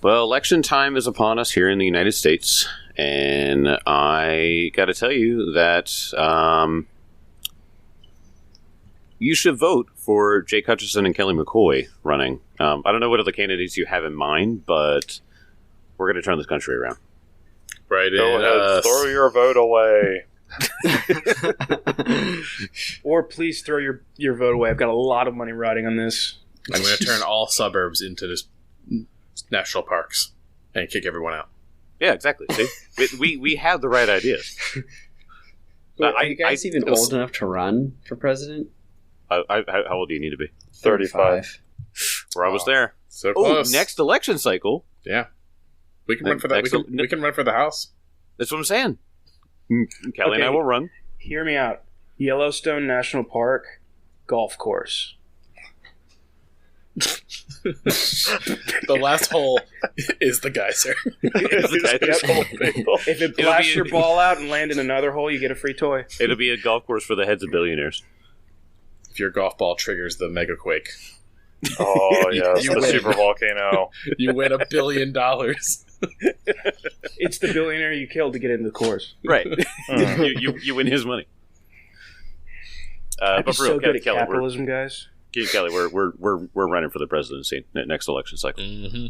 Well, election time is upon us here in the United States, and I got to tell you that you should vote for Jake Hutchison and Kelly McCoy running. I don't know what other candidates you have in mind, but we're going to turn this country around. Right. Go ahead, throw your vote away. Or please throw your vote away. I've got a lot of money riding on this. I'm going to turn all suburbs into just national parks and kick everyone out. Yeah, exactly. See? we have the right ideas. Wait, are you guys even old enough to run for president? How old do you need to be? 35. We're almost there. So close. Next election cycle. Yeah. We can run for that. We can run for the House. That's what I'm saying. Kelly and I will run. Hear me out. Yellowstone National Park, golf course. The last hole is the geyser. If it blasts your ball out and land in another hole, you get a free toy. It'll be a golf course for the heads of billionaires. If your golf ball triggers the mega quake. Oh, yes, the super volcano. You win $1 billion. It's the billionaire you killed to get into the course. Right. You win his money. I'm but for so real, good at Kelly, capitalism, guys. Kelly, we're running for the presidency next election cycle. Mm-hmm.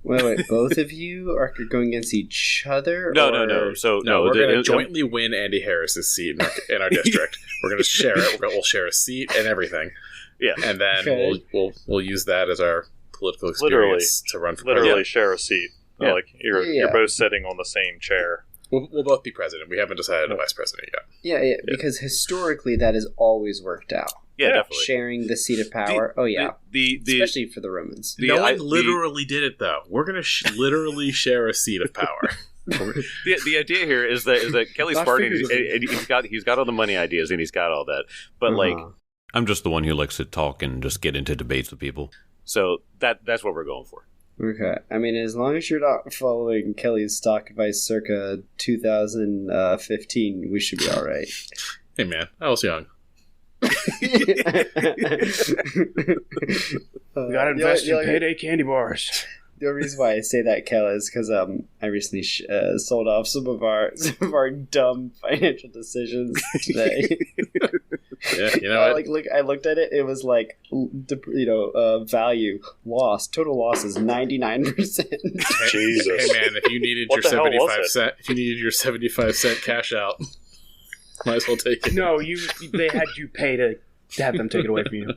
Wait, both of you are going against each other? No. We're going to jointly win Andy Harris's seat in our district. We're going to share it. We'll share a seat and everything. Yeah, and then we'll use that as our political experience to run for president. Literally share a seat. Yeah. Like you're both sitting on the same chair. We'll both be president. We haven't decided a vice president yet. Yeah, because historically that has always worked out. Yeah, definitely. Sharing the seat of power. Especially for the Romans. No one literally did it, though. We're going to literally share a seat of power. The idea here is that Kelly's party, and he's got all the money ideas, and he's got all that. But, I'm just the one who likes to talk and just get into debates with people. So that's what we're going for. Okay. I mean, as long as you're not following Kelly's stock advice circa 2015, we should be all right. Hey, man. I was young. We gotta invest in payday candy bars. The only reason why I say that, Kel, is because I recently sold off some of our dumb financial decisions today. Yeah, you know what? I looked at it. It was like, value loss. Total loss is 99%. Jesus. Hey man, if you needed your 75-cent cash out, might as well take it. No, they had you pay to have them take it away from you.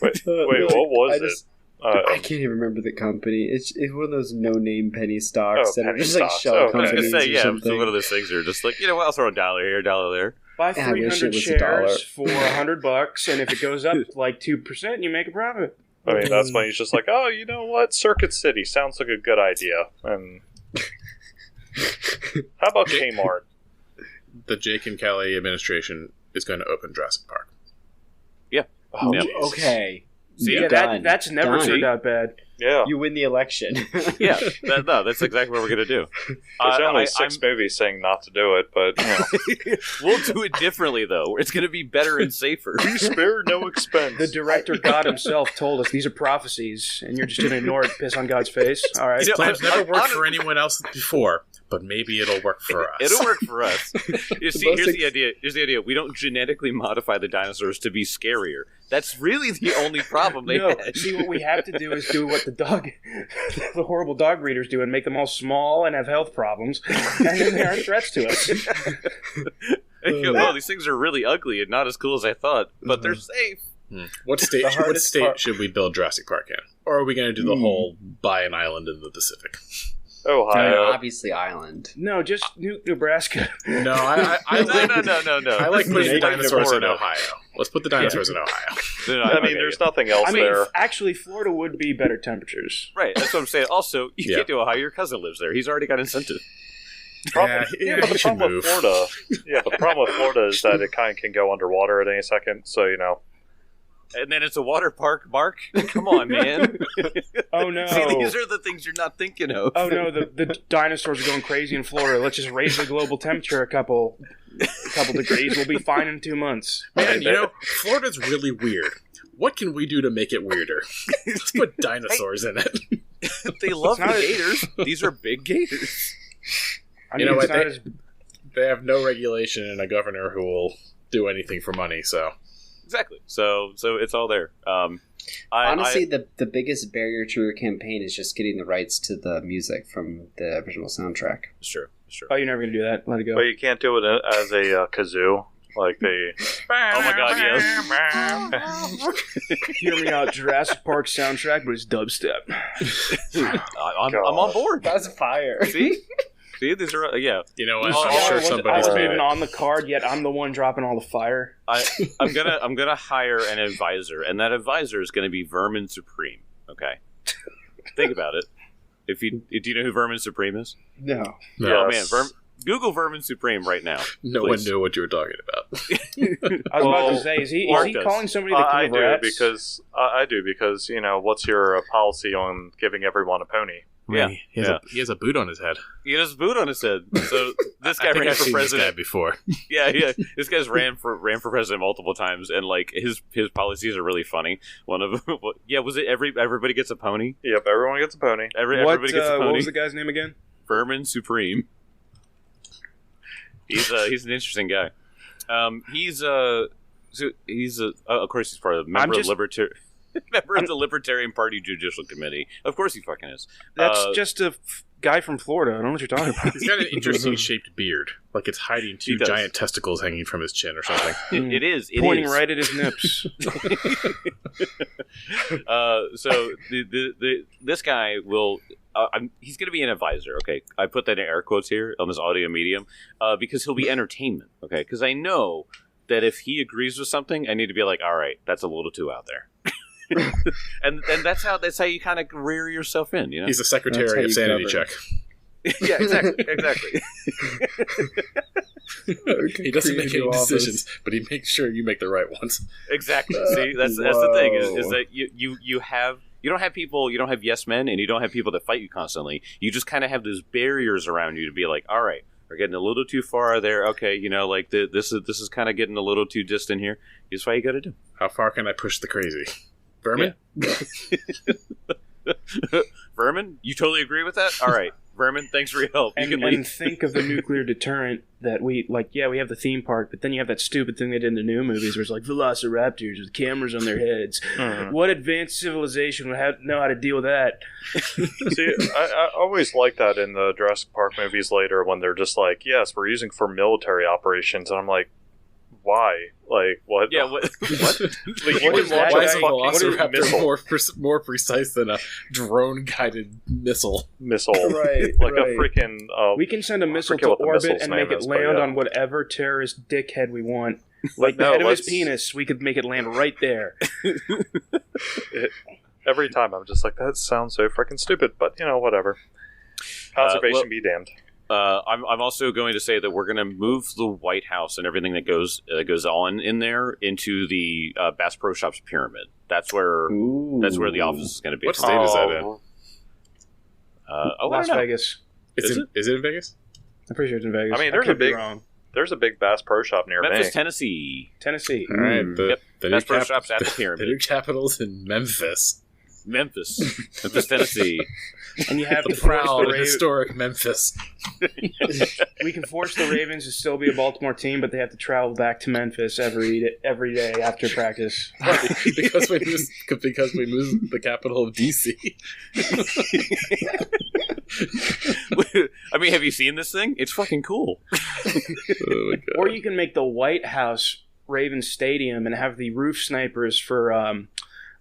Wait, what was it? I can't even remember the company. It's one of those no-name penny stocks that are just like shell I was companies gonna say, or something. so one of those things are just like, I'll throw $1 here, $1 there. Buy 300 shares for $100, and if it goes up like 2%, you make a profit. I mean, that's when he's just like, oh, you know what? Circuit City sounds like a good idea. And how about Kmart? The Jake and Kelly administration is going to open Jurassic Park. Yeah. Oh, yeah. Okay. See, that's never turned out bad. Yeah. You win the election. Yeah. That's exactly what we're going to do. There's only 6 movies saying not to do it, but we'll do it differently, though. It's going to be better and safer. We spare no expense. The director God himself told us these are prophecies, and you're just going to ignore it, piss on God's face. All right. These plans never worked for anyone else before, but maybe it'll work for us. It'll work for us. Here's the idea. Here's the idea. We don't genetically modify the dinosaurs to be scarier. That's really the only problem they had. See, what we have to do is do what the horrible dog breeders do and make them all small and have health problems, and then they aren't threats to us. These things are really ugly and not as cool as I thought, but they're safe. What state should we build Jurassic Park in? Or are we going to do the whole buy an island in the Pacific? Ohio. Obviously Island. No, just Nebraska. No, I No. I like putting the dinosaurs in Ohio. Let's put the dinosaurs in Ohio. I mean, there's nothing else there. Actually, Florida would be better temperatures. Right, that's what I'm saying. Also, you can't do Ohio. Your cousin lives there. He's already got incentive. But the problem with Florida is that it kind of can go underwater at any second, so, And then it's a water park, Mark. Come on, man. Oh, no. See, these are the things you're not thinking of. Oh, no, the dinosaurs are going crazy in Florida. Let's just raise the global temperature a couple degrees. We'll be fine in 2 months. Man, Florida's really weird. what can we do to make it weirder? Let's put dinosaurs in it. They love the gators. These are big gators. You know what? They have no regulation and a governor who will do anything for money, so... Exactly. So it's all there. Honestly, the biggest barrier to your campaign is just getting the rights to the music from the original soundtrack. Sure. Oh, you're never going to do that. Let it go. But you can't do it as a kazoo. Like the... Oh my god, yes. Hear me out, Jurassic Park soundtrack, but it's dubstep. I'm on board. That's fire. See, these are You know what? I'm sure somebody's made it on the card. Yet I'm the one dropping all the fire. I'm gonna hire an advisor, and that advisor is gonna be Vermin Supreme. Okay, think about it. Do you know who Vermin Supreme is? No. Oh man, Google Vermin Supreme right now. No one knew what you were talking about. I was about to say, is he calling somebody the king of rats? I do because what's your policy on giving everyone a pony? Yeah, he has a boot on his head. He has a boot on his head. So this guy ran for president this guy before. Yeah. This guy's ran for president multiple times, and like his policies are really funny. One of them, was it everybody gets a pony? Yep, everyone gets a pony. Everybody gets a pony. What was the guy's name again? Vermin Supreme. He's an interesting guy. Of course he's part of member of the Libertarian Party Judicial Committee. Of course he fucking is. That's just a guy from Florida. I don't know what you're talking about. He's got an interesting shaped beard. Like it's hiding two giant testicles hanging from his chin or something. It is. Pointing right at his nips. So this guy will... he's going to be an advisor, okay? I put that in air quotes here on this audio medium because he'll be entertainment, okay? Because I know that if he agrees with something, I need to be like, all right, that's a little too out there. and that's how you kind of rear yourself in, you know? He's the secretary of sanity check. Yeah, exactly. He doesn't make any decisions, but he makes sure you make the right ones. Exactly. See, that's the thing is that you don't have people, you don't have yes men, and you don't have people that fight you constantly. You just kind of have those barriers around you to be like, all right, we're getting a little too far there. Okay, like this is kind of getting a little too distant here. Here's what you got to do. How far can I push the crazy? Vermin? Yeah. Vermin, you totally agree with that? All right. Vermin, thanks for your help. And think of the nuclear deterrent that we have the theme park, but then you have that stupid thing they did in the new movies where it's like velociraptors with cameras on their heads. What advanced civilization would know how to deal with that? See, I always like that in the Jurassic Park movies later when they're just like, yes, we're using for military operations, and I'm like, why? Like, what? Yeah, what? Like, why is a velociraptor more precise than a drone-guided missile? Right, like a freaking... we can send a missile to orbit and make it land on whatever terrorist dickhead we want. Like the head of his penis, we could make it land right there. Every time I'm just like, that sounds so freaking stupid, but, whatever. Conservation be damned. I'm also going to say that we're going to move the White House and everything that goes on in there into the Bass Pro Shops pyramid. That's where the office is going to be. What state is that in? Las Vegas. Is it in Vegas? I'm pretty sure it's in Vegas. I mean, there's a big Bass Pro Shop near Memphis, me. Tennessee. All right, the Bass Pro Shops at the pyramid. The new capital's in Memphis, Tennessee. And you have the to force proud historic Memphis. We can force the Ravens to still be a Baltimore team, but they have to travel back to Memphis every day after practice. because we moved the capital of DC. I mean, have you seen this thing? It's fucking cool. Or you can make the White House Ravens Stadium and have the roof snipers for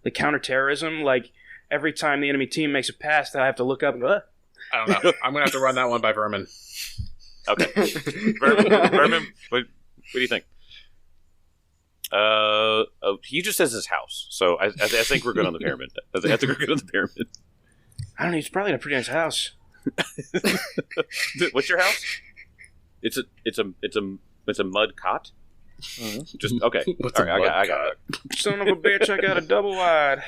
the counterterrorism. Like every time the enemy team makes a pass, I have to look up and go, I don't know. I'm going to have to run that one by Vermin. Okay. Vermin, what do you think? He just says his house, so I think we're good on the pyramid. I think we're good on the pyramid. I don't know. He's probably got a pretty nice house. What's your house? It's a mud cot. Just okay. All right, I got it. Son of a bitch! I got a double wide.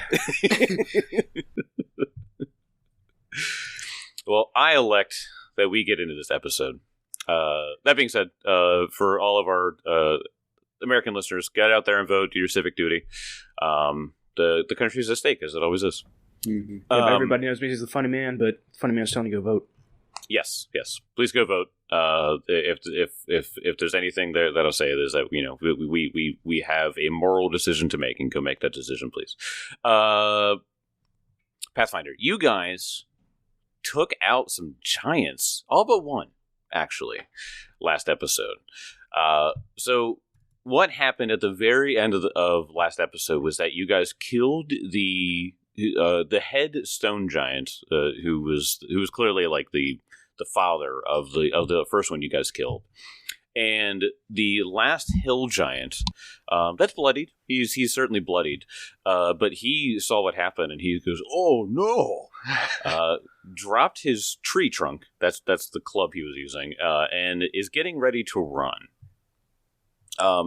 Well, I elect that we get into this episode. That being said, for all of our American listeners, get out there and vote. Do your civic duty. The country's at stake, as it always is. Mm-hmm. Yeah, everybody knows me as the funny man, but funny man's telling you to go vote. Yes. Please go vote. If there's anything there that I'll say is that we have a moral decision to make, and go make that decision, please. Pathfinder, you guys took out some giants, all but one, actually, last episode. So what happened at the very end of last episode was that you guys killed the head stone giant, who was clearly like the father of the first one you guys killed, and the last hill giant that's bloodied. He's certainly bloodied, but he saw what happened and he goes, "Oh no!" Dropped his tree trunk. That's the club he was using, and is getting ready to run.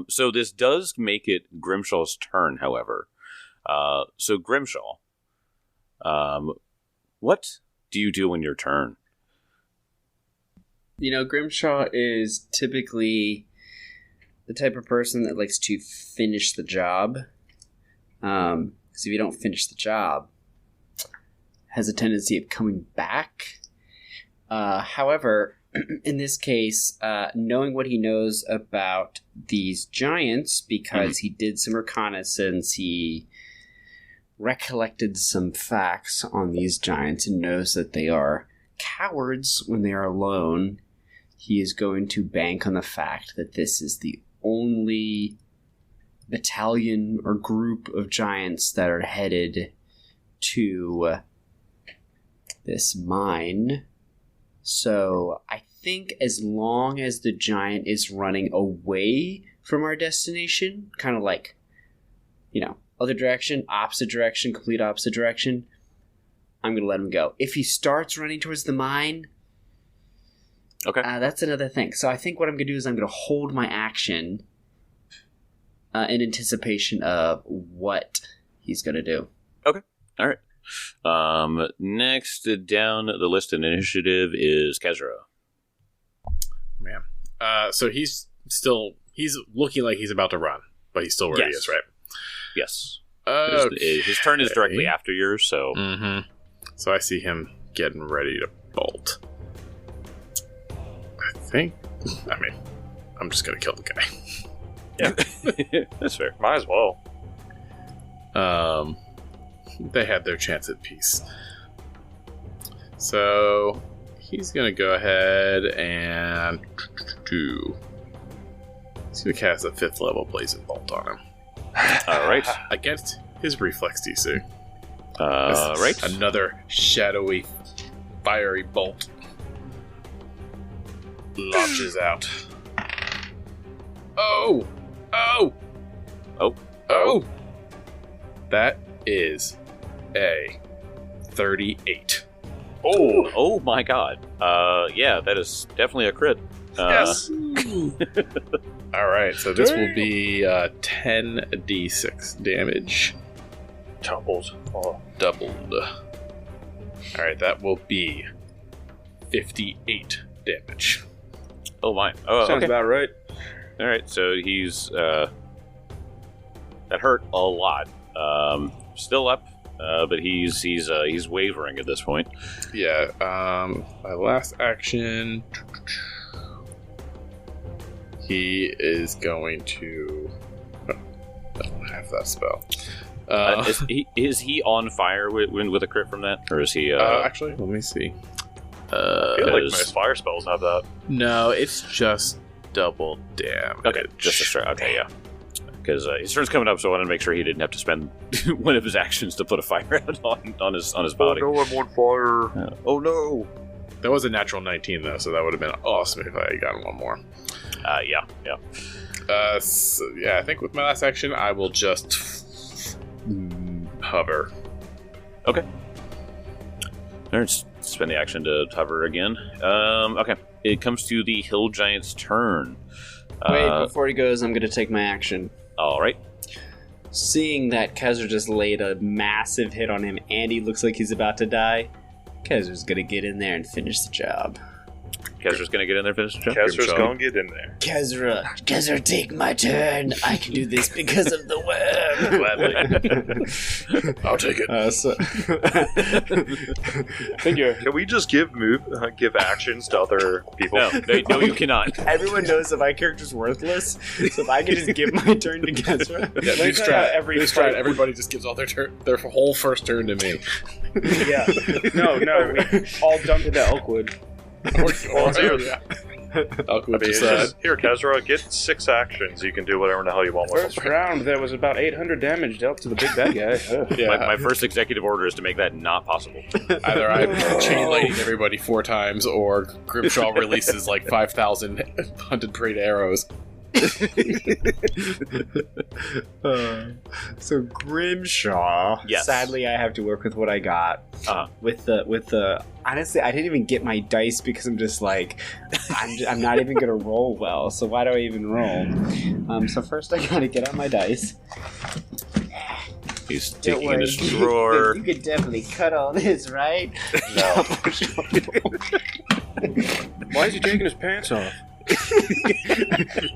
So this does make it Grimshaw's turn, however. So Grimshaw, what do you do in your turn? Grimshaw is typically the type of person that likes to finish the job. Because if you don't finish the job, has a tendency of coming back. However, in this case, knowing what he knows about these giants, because he did some reconnaissance, he recollected some facts on these giants and knows that they are cowards when they are alone. He is going to bank on the fact that this is the only battalion or group of giants that are headed to this mine. So I think as long as the giant is running away from our destination, kind of like, other direction, opposite direction, complete opposite direction, I'm going to let him go. If he starts running towards the mine, okay, that's another thing. So I think what I'm going to do is I'm going to hold my action in anticipation of what he's going to do. Okay, all right. Next down the list in initiative is Kezra. Man. So he's looking like he's about to run, but he's still where he is, right? Yes. Okay. His turn is directly after yours, so... Mm-hmm. So I see him getting ready to bolt. I'm just going to kill the guy. Yeah. That's fair. Might as well. They had their chance at peace. So he's going to go ahead and he's going to cast a 5th level Blazing Bolt on him. All right. Against his reflex DC. Right. Another shadowy, fiery bolt launches out. Oh! That is a 38. Oh my god. Yeah, that is definitely a crit. Yes. Alright, so this will be 10d6 damage. Doubled. Alright, that will be 58 damage. Oh my. Oh, Sounds about right. Alright, so he's that hurt a lot. Still up, but he's wavering at this point. Yeah, my last action, he is going to... Oh, I don't have that spell. Is he on fire with a crit from that? Or is he... actually, let me see. I feel like most fire spells have that. No, it's just double damage. Okay, just a straight. Okay, yeah. Because his turn's coming up, so I wanted to make sure he didn't have to spend one of his actions to put a fire out on his body. Oh no, I'm on fire. Oh no. That was a natural 19, though, so that would have been awesome if I had gotten one more. Yeah. So, I think with my last action, I will just hover. Okay. Let's spend the action to hover again. Okay. It comes to the hill giant's turn. Wait, before he goes, I'm going to take my action. All right. Seeing that Kezra just laid a massive hit on him and he looks like he's about to die, Kezra's going to get in there and finish the job. Kezra's gonna get in there, finish the job. Kezra's gonna get in there. Kezra, take my turn. I can do this because of the Gladly. I'll take it. Can we just give actions to other people? No, you cannot. Everyone knows that my character's worthless, so if I can just give my turn to Kezra. Yeah, everybody just gives all their whole first turn to me. Yeah. No, we all dump into Elkwood. Here, Kezra, get 6 actions. You can do whatever the hell you want with First round, there was about 800 damage dealt to the big bad guy. Yeah. My first executive order is to make that not possible. Either I'm chain lightning everybody 4 times, or Grimshaw releases like 5,000 hunted prey arrows. So Grimshaw. Yes. Sadly, I have to work with what I got. With the. Honestly, I didn't even get my dice because I'm just like, I'm not even gonna roll well. So why do I even roll? So first I gotta get out my dice. He's digging in his drawer. You could definitely cut all this, right? No. Why is he taking his pants off?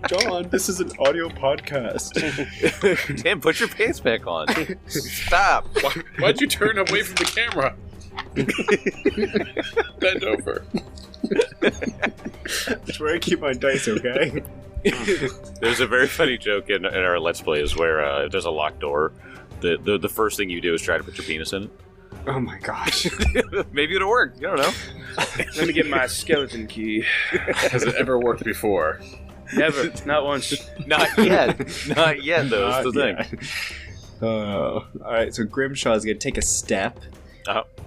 John, this is an audio podcast. Tim, put your pants back on. Stop. Why'd you turn away from the camera? Bend over. That's where I keep my dice, okay? There's a very funny joke in our Let's Plays where if there's a locked door, the first thing you do is try to put your penis in it. Oh my gosh. Maybe it'll work. You don't know. Let me get my skeleton key. Has it ever worked before? Never. Not once. Not yet. Not yet, though. That's the thing. Alright, so Grimshaw is going to take a step.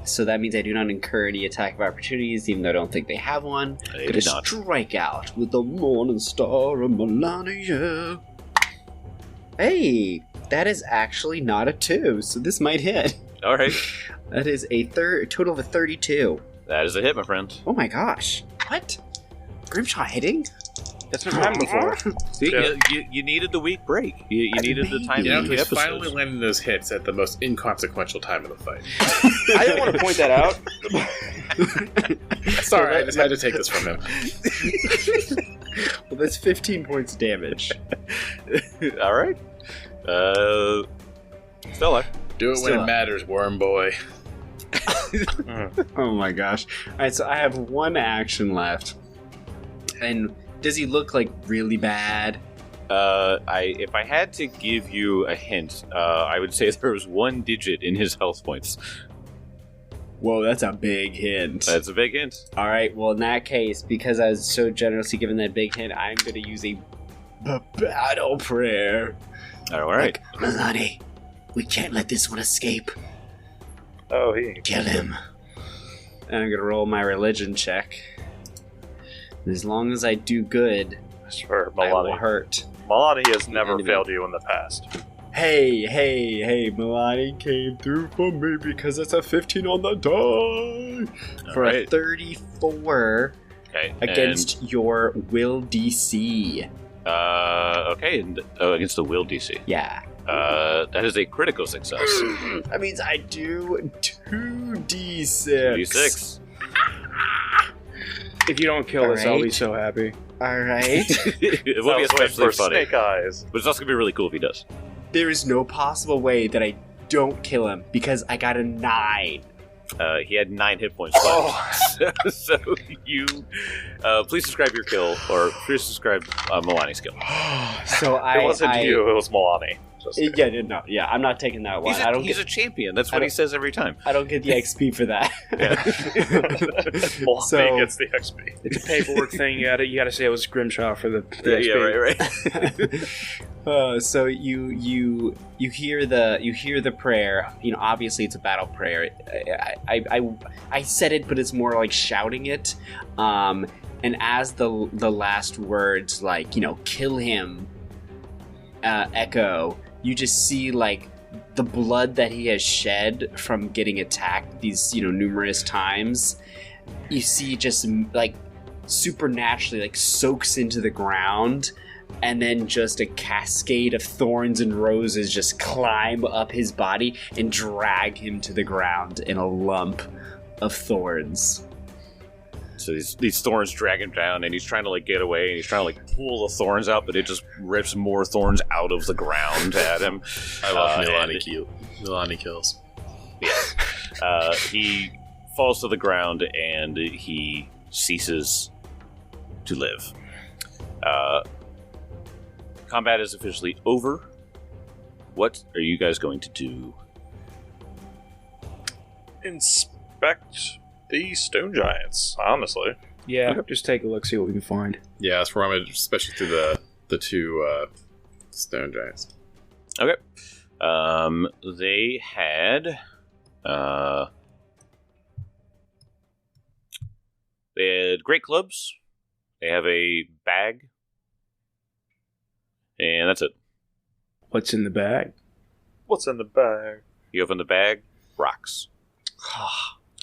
So that means I do not incur any attack of opportunities, even though I don't think they have one. I'm going to strike out with the Morning Star of Melania. Hey, that is actually not a 2, so this might hit. All right. That is a total of a 32. That is a hit, my friend. Oh my gosh. What? Grimshaw hitting? That's never happened before. See, you needed the week break. You needed the time between he's episodes. finally landing those hits at the most inconsequential time of the fight. I didn't want to point that out. Sorry, I just had to take this from him. Well, that's 15 points damage. All right. Stella. Do it when it matters, worm boy. Oh my gosh. Alright, so I have one action left. And does he look like really bad? If I had to give you a hint, I would say there was 1 digit in his health points. Whoa, that's a big hint. That's a big hint. Alright, well in that case, because I was so generously given that big hint, I'm going to use a battle prayer. Alright. Like, Milani, we can't let this one escape. Oh, he Kill him. And I'm going to roll my religion check. As long as I do good, sure, I will hurt. Milani has never failed you in the past. Hey, Milani came through for me because it's a 15 on the die. For a 34 against your will DC. Okay, against the will DC. Yeah. That is a critical success. That means I do 2d6. 2d6. If you don't kill us, I'll be so happy. Alright. It will be especially funny. Snake eyes. But it's also going to be really cool if he does. There is no possible way that I don't kill him because I got a 9. He had 9 hit points left. So you... please describe your kill, or please describe Milani's kill. So it wasn't you, it was Milani. Yeah, I'm not taking that one. He's a champion. That's what he says every time. I don't get the XP for that. Milani gets the XP. It's a paperwork thing. You gotta say it was Grimshaw for the XP. Right. So you hear the prayer. You know, obviously it's a battle prayer. I said it, but it's more like shouting it. And as the last words, like, you know, kill him, echo. You just see, like, the blood that he has shed from getting attacked these, you know, numerous times. You see just, like, supernaturally, like, soaks into the ground, and then just a cascade of thorns and roses just climb up his body and drag him to the ground in a lump of thorns. So these thorns drag him down, and he's trying to like get away, and he's trying to like pull the thorns out, but it just rips more thorns out of the ground at him. I love Milani kills. Yeah. He falls to the ground, and he ceases to live. Combat is officially over. What are you guys going to do? Inspect the stone giants, honestly. Yeah, just take a look, see what we can find. Yeah, that's where I'm at, especially through the two stone giants. Okay. They had great clubs. They have a bag. And that's it. What's in the bag? What's in the bag? You open the bag, rocks.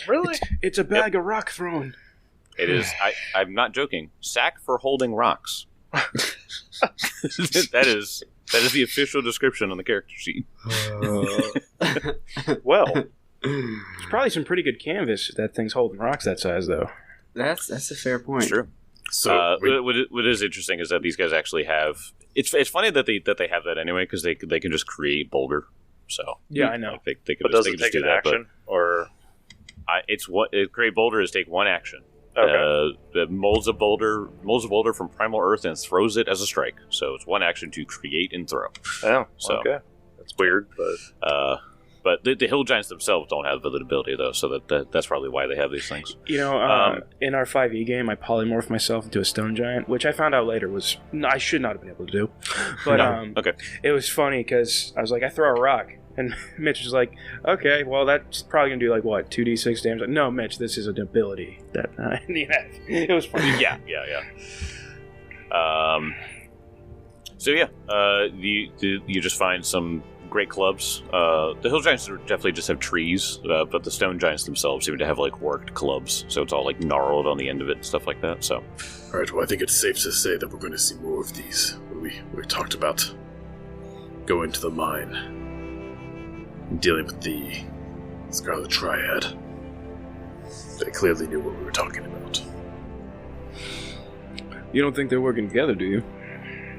Really? It's a bag of rock thrown. It is, I'm not joking, sack for holding rocks. That is the official description on the character sheet. Well, there's probably some pretty good canvas if that thing's holding rocks that size, though. That's a fair point. It's true. So what is interesting is that these guys actually have. It's funny that they have that anyway because they can just create boulder. So yeah, I know. They could but just, does it take do an that, action or? Create boulder is take one action. Okay. It molds a boulder from primal earth and throws it as a strike. So it's one action to create and throw. Oh, so, okay. That's weird, but the hill giants themselves don't have that ability though, so that's probably why they have these things. You know, in our 5e game, I polymorphed myself into a stone giant, which I found out later I should not have been able to do. But okay. It was funny because I was like, I throw a rock. And Mitch was like, okay, well, that's probably going to do, like, what, 2d6 damage? Like, no, Mitch, this is an ability that I need. It was funny. Yeah. So, you just find some great clubs. The hill giants definitely just have trees, but the stone giants themselves seem to have, like, worked clubs. So it's all, like, gnarled on the end of it and stuff like that, so. All right, well, I think it's safe to say that we're going to see more of these. We talked about going to the mine. Dealing with the Scarlet Triad. They clearly knew what we were talking about. You don't think they're working together, do you?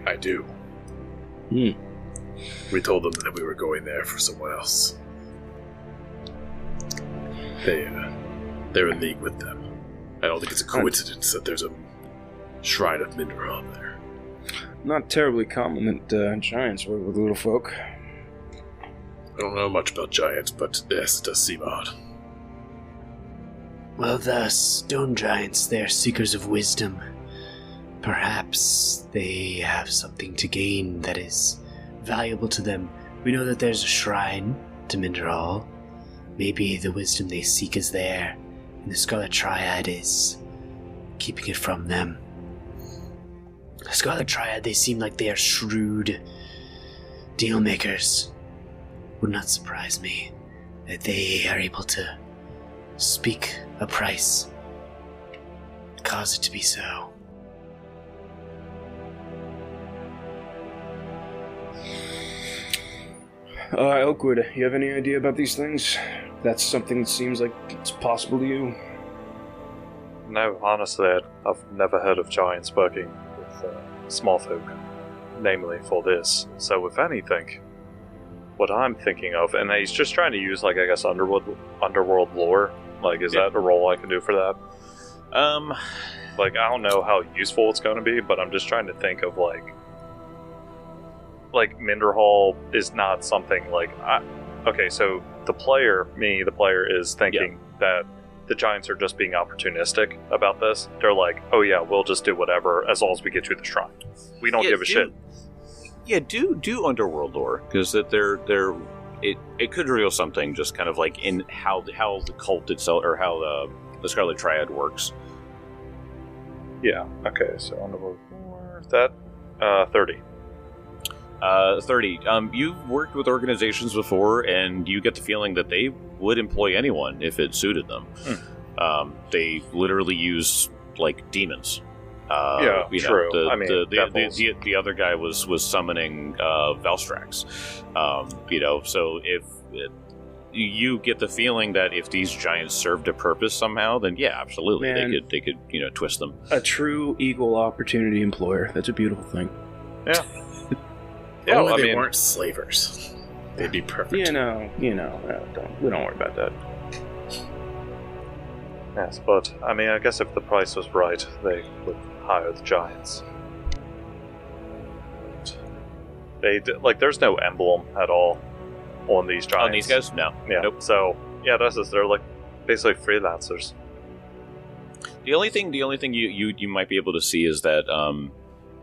I do. We told them that we were going there for someone else. They're in league with them. I don't think it's a coincidence that there's a shrine of Minderal there. Not terribly common that giants work with little folk. I don't know much about giants, but yes, it does seem odd. Well, the stone giants, they're seekers of wisdom. Perhaps they have something to gain that is valuable to them. We know that there's a shrine to Minderal. Maybe the wisdom they seek is there, and the Scarlet Triad is keeping it from them. The Scarlet Triad, they seem like they are shrewd deal makers. Would not surprise me that they are able to speak a price, cause it to be so. Elkwood, you have any idea about these things? That's something that seems like it's possible to you? No, honestly, I've never heard of giants working with small folk, namely for this. So if anything, what I'm thinking of, and he's just trying to use, like, I guess, underworld lore. Like, is that a role I can do for that? Like, I don't know how useful it's going to be, but I'm just trying to think of, like Minderhall is not something, like, okay, so the player is thinking that the giants are just being opportunistic about this. They're like, oh yeah, we'll just do whatever as long as we get you the shrine. We don't give a shit. Yeah, do underworld lore, because that it could reveal something, just kind of like in how the cult itself, or how the Scarlet Triad works. Yeah. Okay. So underworld lore, that 30. 30. You've worked with organizations before, and you get the feeling that they would employ anyone if it suited them. They literally use, like, demons. Yeah, true. The other guy was summoning Valstrax. So you get the feeling that if these giants served a purpose somehow, then yeah, absolutely, Man. they could twist them. A true equal opportunity employer. That's a beautiful thing. Yeah. Yeah, only they weren't slavers. They'd be perfect. We don't worry about that. Yes, but I mean, I guess if the price was right, they would hire the giants. There's no emblem at all on these giants. On these guys, no. Yeah. Nope. So yeah, they're like basically freelancers. The only thing you might be able to see is that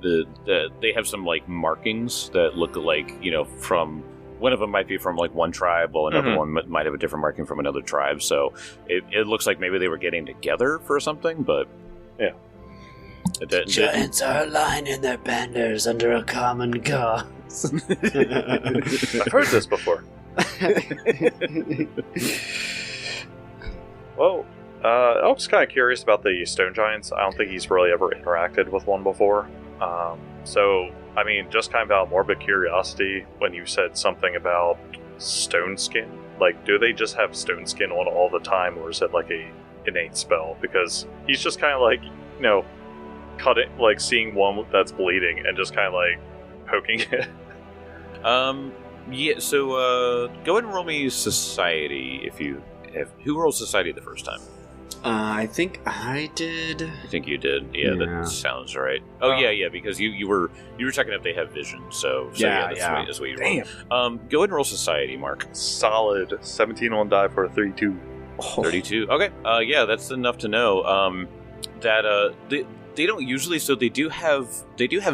they have some like markings that look like from. One of them might be from like one tribe, while another one might have a different marking from another tribe. So it looks like maybe they were getting together for something, but yeah. Giants are aligning their banners under a common cause. I've heard this before. Well, I was kind of curious about the stone giants. I don't think he's really ever interacted with one before. So, I mean, just kind of out of morbid curiosity, when you said something about stone skin, like, do they just have stone skin on all the time, or is it like a innate spell? Because he's just kind of like, cut it, like seeing one that's bleeding and just kind of like poking it. Yeah. So, go ahead and roll me society if you have. Who rolled society the first time? I think I did. I think you did. Yeah, that sounds right. Oh yeah, because you were checking if they have vision. So that's what you rolled. Go ahead and roll society, Mark. Solid 17 on die for a 32. 32. Okay. Yeah, that's enough to know. That they don't usually. So they do have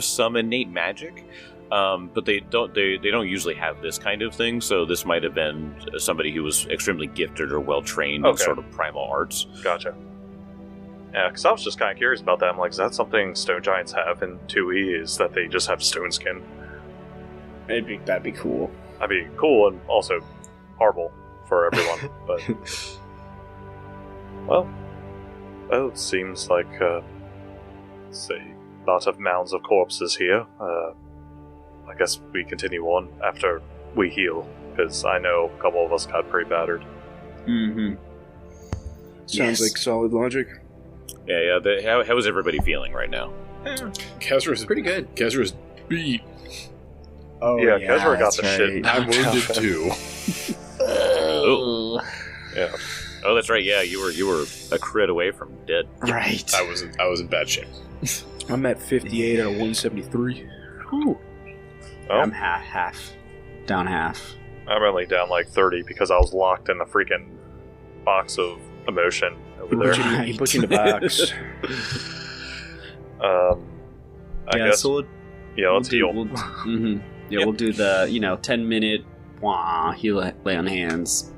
some innate magic. But they don't usually have this kind of thing, so this might have been somebody who was extremely gifted or well trained in sort of primal arts. Gotcha. Yeah, because I was just kind of curious about that. I'm like, is that something stone giants have in 2E, is that they just have stone skin? That'd be cool. That'd be cool and also horrible for everyone. But well, it seems like let's see, a lot of mounds of corpses here. I guess we continue on after we heal, because I know a couple of us got pretty battered. Mm-hmm. Sounds like solid logic. Yeah. How is everybody feeling right now? Kezra's pretty good. Kezra's beat. Oh yeah, Kezra got the right. shit. I'm wounded too. Oh. Yeah. Oh, that's right. Yeah, you were a crit away from dead. Right. I was in bad shape. I'm at 58 out of 173. Whew. Oh. I'm half. Down half. I'm only down like 30 because I was locked in a freaking box of emotion over there. He put you in the box. I guess. So let's heal. We'll do the 10-minute heal, lay on hands.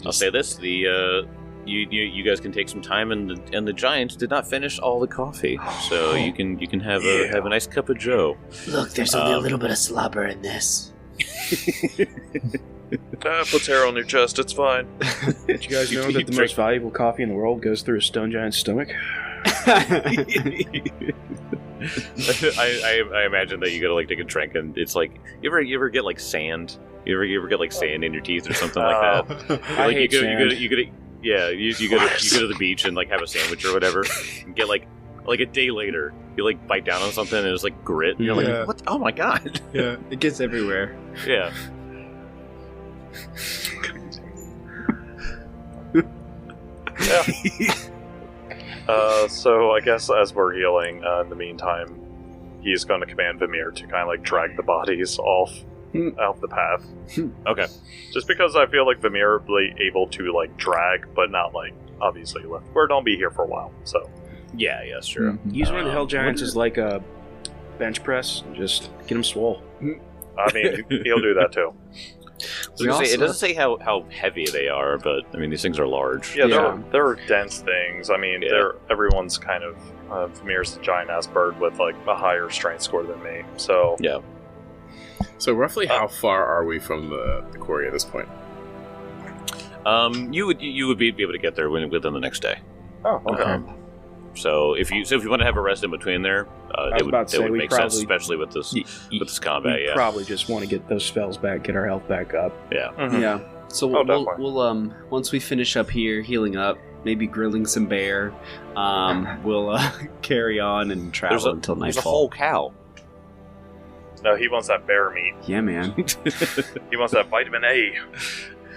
I'll say this: you guys can take some time, and the giants did not finish all the coffee, so you can have a nice cup of joe. Look, there's only a little bit of slobber in this. Puts hair on your chest. It's fine. Did you guys know that the most valuable coffee in the world goes through a stone giant's stomach? I imagine that you gotta like take a drink, and it's like you ever get like sand. You ever get like sand in your teeth or something like that? I Like hate sand. you go to the beach and like have a sandwich or whatever, and get like a day later you like bite down on something and it's like grit, and you're like, what? Oh my god! Yeah, it gets everywhere. Yeah. Yeah. So I guess as we're healing, in the meantime, he's going to command Vimir to kind of like drag the bodies off the path. Okay. Just because I feel like Vimir will be able to like drag, but not like obviously lift. We're gonna be here for a while, so Yeah, sure. Use one of the hell giants as like a bench press and just get him swole. I mean he'll do that too. So it doesn't say how heavy they are, but I mean these things are large. Yeah, they're dense things. I mean, everyone's kind of Vimir's a giant ass bird with like a higher strength score than me. So yeah. So roughly, how far are we from the quarry at this point? You would be able to get there within the next day. Oh, okay. So if you want to have a rest in between there, it would make sense, especially with this combat. We probably just want to get those spells back, get our health back up. Yeah. Mm-hmm. Yeah. So we'll once we finish up here, healing up, maybe grilling some bear, we'll carry on and travel until nightfall. There's a whole cow. No, he wants that bear meat. Yeah, man. He wants that vitamin A.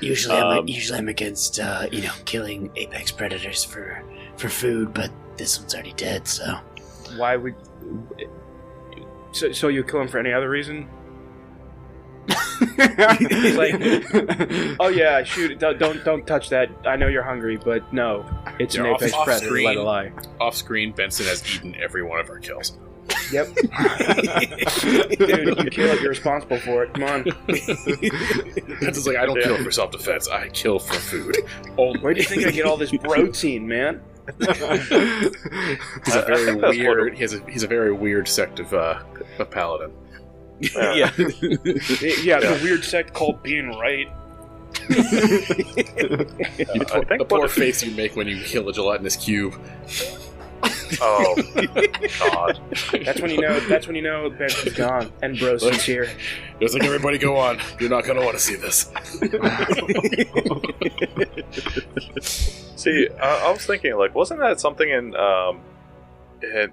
Usually I'm against killing apex predators for food, but this one's already dead. So why would? So you kill him for any other reason? Like, oh yeah, shoot! Don't touch that. I know you're hungry, but no, it's an apex predator. Let it lie. Off screen, Benson has eaten every one of our kills. Yep. Dude, you kill it, you're responsible for it. Come on. Benson's like, I don't kill for self-defense. I kill for food. Where do you think I get all this protein, man? He's a very weird. He's a very weird sect of paladin. Yeah. The weird sect called being right. The poor face you make when you kill a gelatinous cube. Oh God! That's when you know Benson's gone and Broson's here. It's like, everybody go on. You're not going to want to see this. See, I was thinking, like, wasn't that something in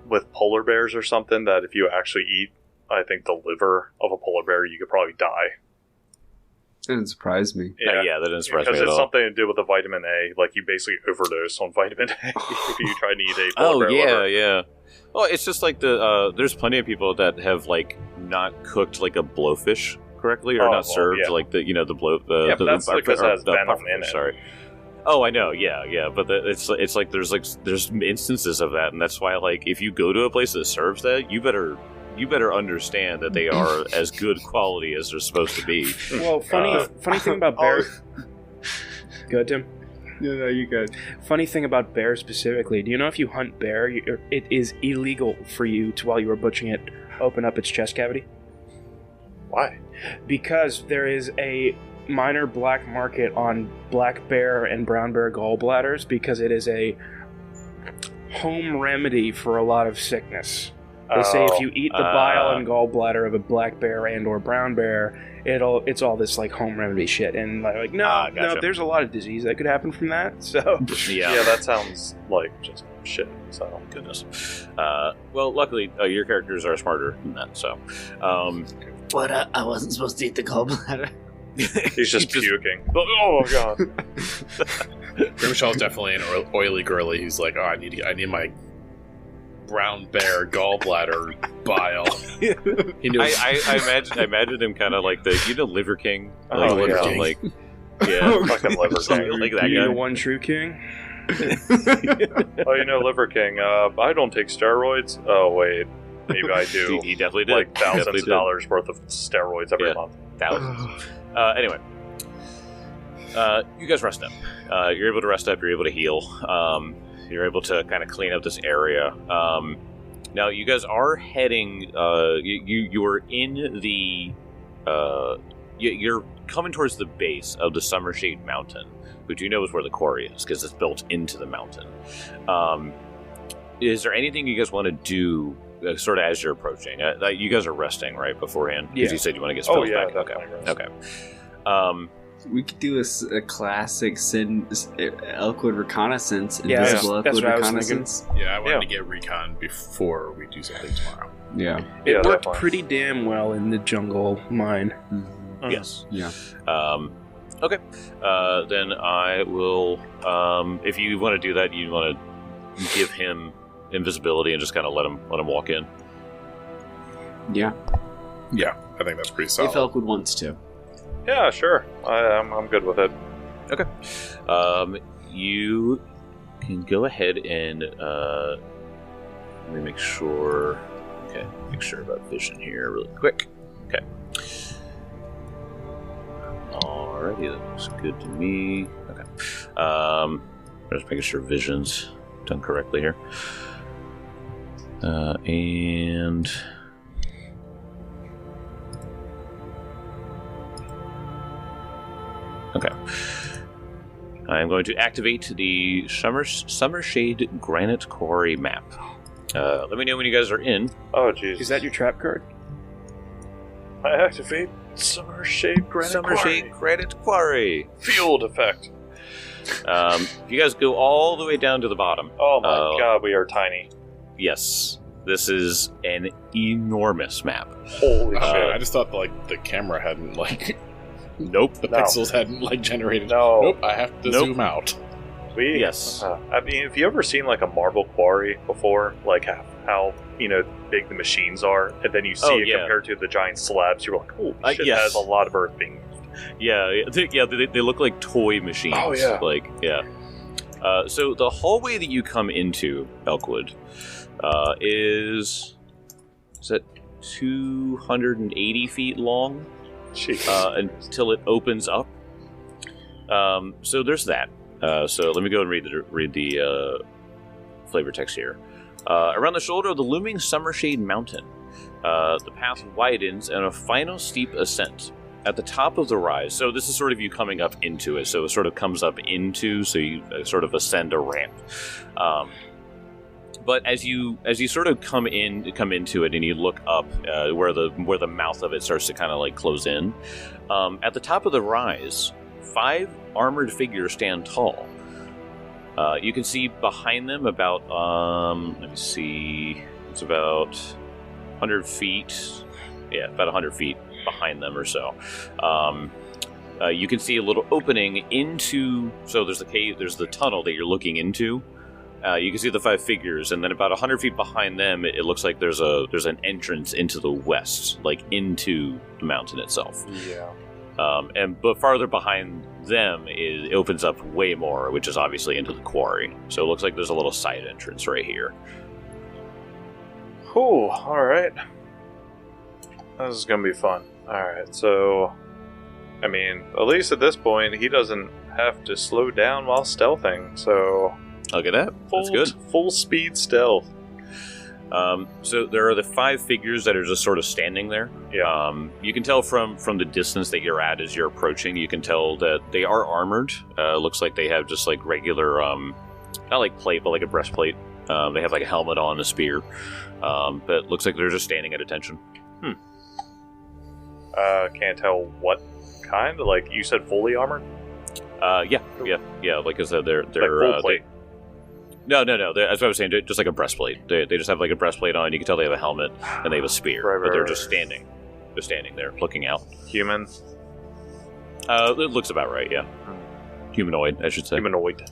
with polar bears or something that if you actually eat, I think, the liver of a polar bear, you could probably die. That didn't surprise me. Yeah, that didn't surprise me at all. Because it's something to do with the vitamin A. Like, you basically overdose on vitamin A if you try to eat a polar bear liver. Yeah. Well, it's just like there's plenty of people that have like not cooked like a blowfish correctly or not served like the blow. But that's because it has venom in it. Sorry. Oh, I know. Yeah. But it's like there's instances of that, and that's why like if you go to a place that serves that, you better understand that they are as good quality as they're supposed to be. Well, funny thing about bears. Go ahead, Tim. No, you good. Funny thing about bear specifically. Do you know if you hunt bear, it is illegal for you to, while you are butchering it, open up its chest cavity? Why? Because there is a minor black market on black bear and brown bear gallbladders because it is a home remedy for a lot of sickness. They say if you eat the bile and gallbladder of a black bear and or brown bear, it's all this like home remedy shit. And like no, there's a lot of disease that could happen from that. So yeah, that sounds like just shit. So goodness. Well, luckily your characters are smarter than that. So, but I wasn't supposed to eat the gallbladder. He's just puking. Oh my God. Grimshaw's definitely an oily girly. He's like, I need my brown bear gallbladder bile. I imagine him kind of like the Liver King. Liver King. Fucking Liver King. Like that you guy. The one true king. Oh, Liver King. I don't take steroids. Oh wait, maybe I do. He definitely did. Like thousands of dollars worth of steroids every month. Thousands. Anyway, you guys rest up. You're able to rest up. You're able to heal. You're able to kind of clean up this area. Now, you guys are heading. You're in the. You're coming towards the base of the Summershade Mountain, which you know is where the quarry is because it's built into the mountain. Is there anything you guys want to do, sort of as you're approaching? You guys are resting, right, beforehand? Because you said you want to get spells back. Okay. We could do a classic Elkwood reconnaissance. Invisible Elkwood that's what reconnaissance. I wanted to get recon before we do something tomorrow. Yeah. It worked pretty damn well in the jungle mine. Mm-hmm. Yes. Yeah. Okay. Then I will. If you want to do that, you want to give him invisibility and just kind of let him walk in. Yeah. Yeah, I think that's pretty solid. If Elkwood wants to. Yeah, sure. I'm good with it. Okay. You can go ahead and let me make sure. Okay, make sure about vision here really quick. Okay. Alrighty, that looks good to me. Okay. Just making sure vision's done correctly here. And. Okay. I'm going to activate the Summershade Granite Quarry map. Let me know when you guys are in. Oh, jeez. Is that your trap card? I activate Summershade Granite Quarry. Field effect. You guys go all the way down to the bottom. Oh my god, we are tiny. Yes. This is an enormous map. Holy shit. I just thought, like, the camera hadn't, like... Nope. The pixels hadn't, like, generated. No. Nope, I have to zoom out. Yes. I mean, have you ever seen, like, a marble quarry before? Like, how big the machines are? And then you see it compared to the giant slabs. You're like, holy shit, that has a lot of earth being moved. Yeah, they look like toy machines. Oh, yeah. Like, yeah. So the hallway that you come into, Elkwood, is it 280 feet long? Until it opens up. So there's that. So let me go and read the flavor text here. Around the shoulder of the looming Summershade Mountain, the path widens in a final steep ascent. At the top of the rise, so this is sort of you coming up into it, so it sort of comes up into, so you sort of ascend a ramp. But as you sort of come into it and you look up where the mouth of it starts to kind of like close in, at the top of the rise, 5 armored figures stand tall. You can see behind them about let me see, it's about 100 feet. Yeah, about 100 feet behind them or so. You can see a little opening into, so there's the cave, there's the tunnel that you're looking into. You can see the 5 figures, and then about 100 feet behind them, it looks like there's an entrance into the west, like into the mountain itself. Yeah. But farther behind them, it opens up way more, which is obviously into the quarry. So it looks like there's a little side entrance right here. Cool. All right. This is gonna be fun. Alright, so... I mean, at least at this point, he doesn't have to slow down while stealthing, so... Look at that. That's good. Full speed stealth. So there are the 5 figures that are just sort of standing there. Yeah. You can tell from the distance that you're at as you're approaching, you can tell that they are armored. Looks like they have just like regular, not like plate, but like a breastplate. They have like a helmet on, a spear. But looks like they're just standing at attention. Can't tell what kind. Like you said, fully armored. Yeah. Like I said, they're like full plate. No. That's what I was saying. Just like a breastplate. They just have like a breastplate on. You can tell they have a helmet and they have a spear, but they're just standing. They're standing there, looking out. Human. It looks about right. Yeah. Humanoid, I should say. Humanoid.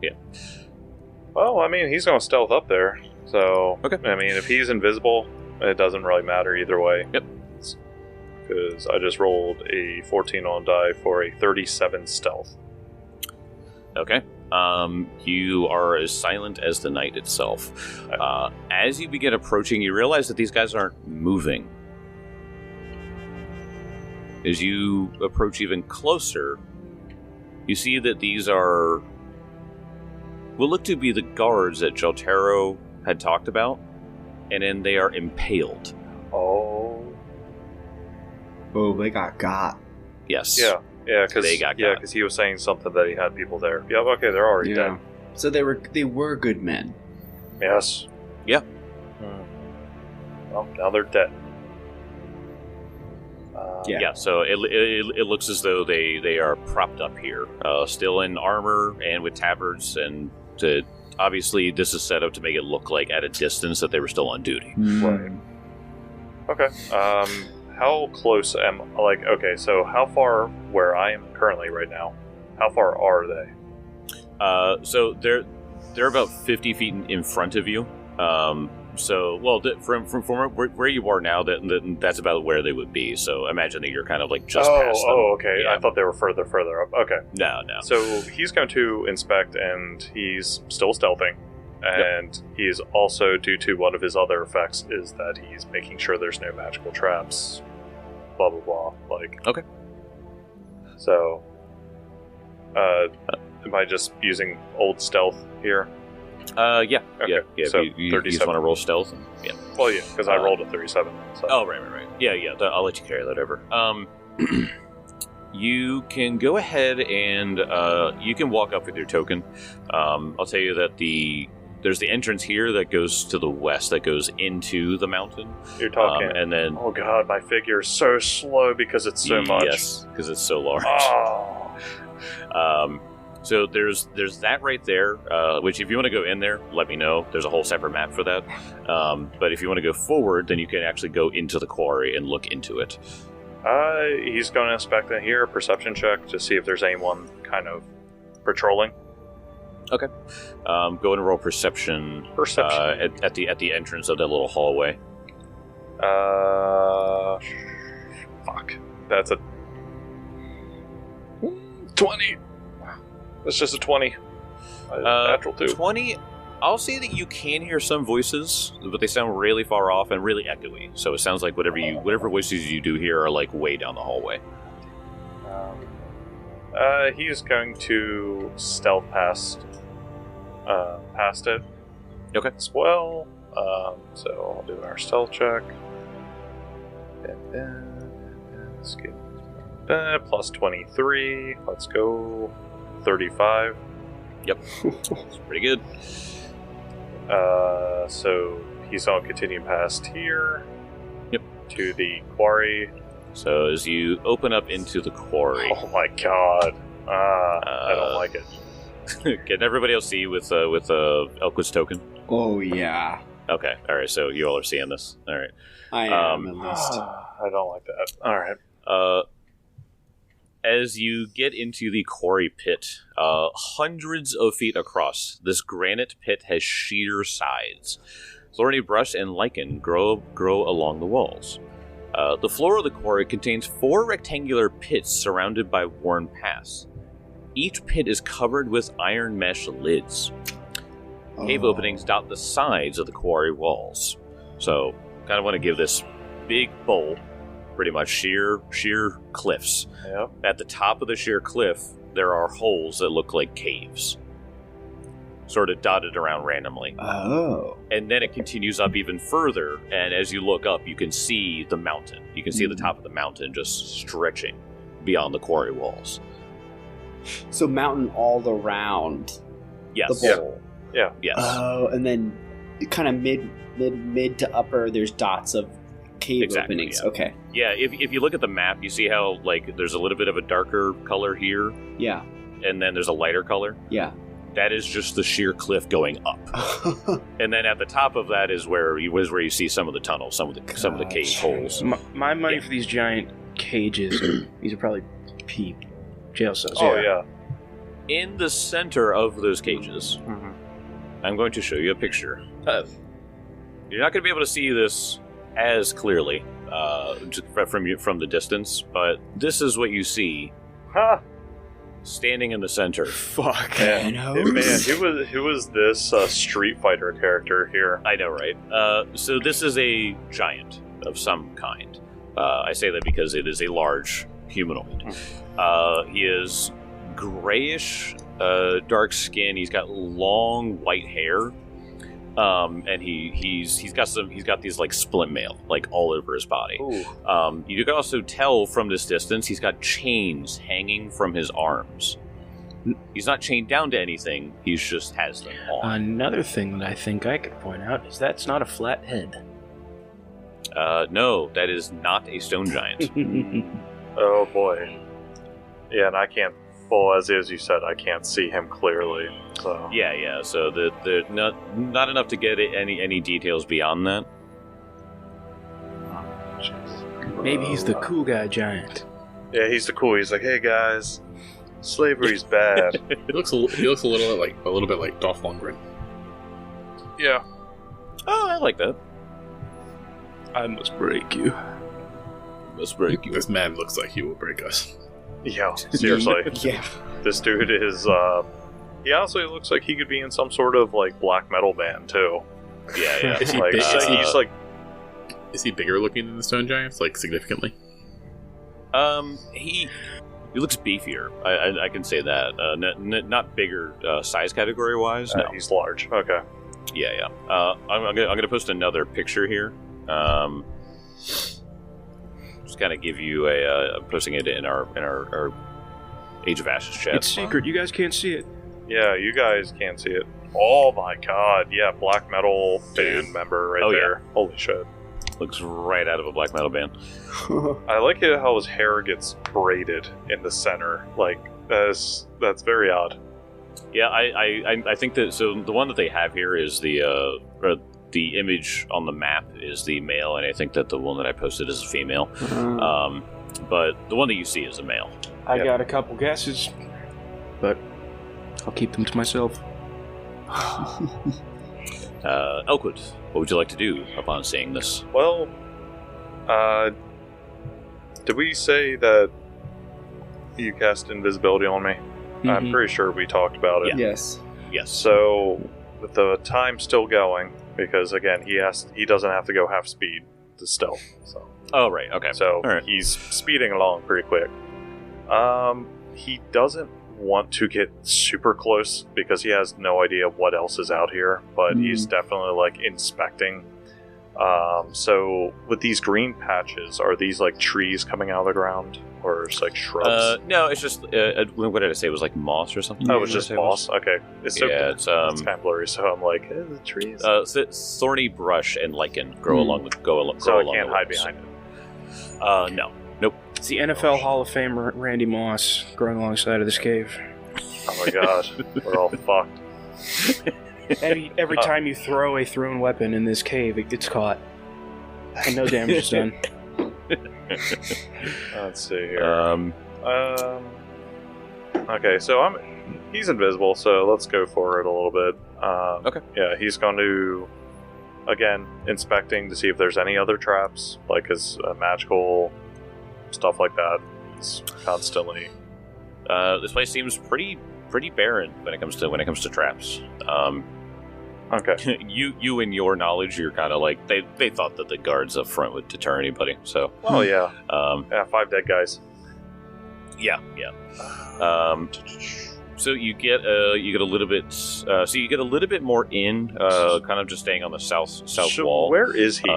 Yeah. Well, I mean, he's going to stealth up there. So, okay. I mean, if he's invisible, it doesn't really matter either way. Yep. Because I just rolled a 14 on die for a 37 stealth. Okay. You are as silent as the night itself. As you begin approaching, you realize that these guys aren't moving. As you approach even closer, you see that these will look to be the guards that Jotaro had talked about, and then they are impaled. Oh, they got. Yes. Yeah, because they got because he was saying something that he had people there. Yeah, okay, they're already dead. So they were good men. Yes. Yeah. Well, now they're dead. Yeah. So it looks as though they are propped up here, still in armor and with tabards, and obviously this is set up to make it look like at a distance that they were still on duty. Right. Okay. How close so how far where I am currently right now, how far are they? So they're about 50 feet in front of you. From where you are now, that's about where they would be. So imagine that you're kind of like just past them. Oh, okay. Yeah. I thought they were further up. Okay. No. So he's going to inspect, and he's still stealthing. And he's also, due to one of his other effects, is that he's making sure there's no magical traps, blah, blah, blah. Okay. So, am I just using old stealth here? Yeah. Okay. Yeah. So you just want to roll stealth? Yeah. Well, yeah, because I rolled a 37. So. Oh, right. Yeah. I'll let you carry that over. You can go ahead and you can walk up with your token. I'll tell you that the there's the entrance here that goes to the west, that goes into the mountain. You're talking, and then oh god, my figure is so slow because it's so much. Yes, because it's so large. Oh. So there's that right there, which if you want to go in there, let me know. There's a whole separate map for that. But if you want to go forward, then you can actually go into the quarry and look into it. He's going to inspect in here, perception check, to see if there's anyone kind of patrolling. Okay. Go and roll perception. At the entrance of that little hallway. Fuck. That's a 20. That's just a 20. Natural 2. 20. I'll say that you can hear some voices, but they sound really far off and really echoey. So it sounds like whatever voices you do hear are like way down the hallway. He's going to stealth past it. Okay. As well. So I'll do our stealth check. Plus 23. Let's go. 35. Yep. It's pretty good. So he's going to continue past here. Yep. To the quarry. So as you open up into the quarry. Oh my god. I don't like it. Can everybody else see with Elkwood's token? Oh, yeah. Okay. All right. So you all are seeing this. All right. I am, at least. I don't like that. All right. As you get into the quarry pit, hundreds of feet across, this granite pit has sheer sides. Thorny brush and lichen grow along the walls. The floor of the quarry contains 4 rectangular pits surrounded by worn paths. Each pit is covered with iron mesh lids. Cave openings dot the sides of the quarry walls. So, kind of want to give this big bowl pretty much sheer cliffs. Yep. At the top of the sheer cliff, there are holes that look like caves, sort of dotted around randomly. Oh. And then it continues up even further, and as you look up, you can see the mountain. You can see the top of the mountain just stretching beyond the quarry walls. So mountain all around Yes. the bowl. Yeah. Yes. Oh, and then kind of mid to upper, there's dots of cave openings. Yeah. Okay. Yeah, if you look at the map, you see how like there's a little bit of a darker color here, Yeah. and then there's a lighter color. Yeah. That is just the sheer cliff going up, and then at the top of that is where you see some of the tunnels, some of the cave holes. My money for these giant cages. These are probably jail cells. Oh, yeah. In the center of those cages, I'm going to show you a picture. You're not going to be able to see this as clearly from the distance, but this is what you see standing in the center. Fuck. Man, who was this Street Fighter character here? I know, right? So this is a giant of some kind. I say that because it is a large humanoid. He is grayish, dark skin. He's got long white hair, and he's got these like splint mail like all over his body. You can also tell from this distance he's got chains hanging from his arms. He's not chained down to anything. He just has them on. Another thing that I think I could point out is that's not a flat head. No, that is not a stone giant. Oh boy. Yeah, and I can't. Well, as you said, I can't see him clearly. So yeah. So the not enough to get any details beyond that. Maybe he's the cool guy giant. Yeah, he's the cool. He's like, hey guys, slavery's bad. He looks a little bit like Dolph Lundgren. Yeah. Oh, I like that. I must break you. This man looks like he will break us. Yeah, seriously. Yeah. This dude is, he honestly looks like he could be in some sort of, like, black metal band, too. Yeah. Is he Like, big? he's Is he bigger looking than the Stone Giants, like, significantly? He looks beefier. I can say that. Not bigger size category wise. No, he's large. Okay. Yeah. I'm gonna post another picture here. Just kind of give you I'm posting it in our Age of Ashes chat. It's secret. You guys can't see it. Yeah, you guys can't see it. Oh my god, yeah, black metal band member right there. Yeah. Holy shit. Looks right out of a black metal band. I like it how his hair gets braided in the center. Like, that's very odd. Yeah, I think that, so the one that they have here is the image on the map is the male, and I think that the one that I posted is a female. But the one that you see is a male. I got a couple guesses, but I'll keep them to myself. Elkwood, what would you like to do upon seeing this? Well, did we say that you cast invisibility on me? Mm-hmm. I'm pretty sure we talked about it. Yeah. Yes. So, with the time still going, because again, he doesn't have to go half speed to stealth. So. Oh, right, okay. So, he's speeding along pretty quick. He doesn't want to get super close because he has no idea what else is out here, but he's definitely like inspecting. So with these green patches, are these like trees coming out of the ground or just like shrubs? No, it's just what did I say? It was like moss or something? Oh, it was just moss. Okay, it's it's kind of blurry. So I'm like, the trees. Thorny brush and lichen grow along. So I can't hide behind it. No. Nope. It's the NFL Hall of Famer Randy Moss growing alongside of this cave. Oh my gosh, we're all fucked. Every time you throw a thrown weapon in this cave, it gets caught. And no damage is done. Let's see here. Okay, so he's invisible, so let's go for it a little bit. Okay. Yeah, he's going to, again, inspecting to see if there's any other traps, like his magical stuff like that. He's constantly. This place seems pretty barren when it comes to traps. Okay. you in your knowledge, you're kind of like they thought that the guards up front would deter anybody. So. Oh yeah. 5 dead guys. Yeah. So you get a little bit. So you get a little bit more in, kind of just staying on the south wall. Where is he?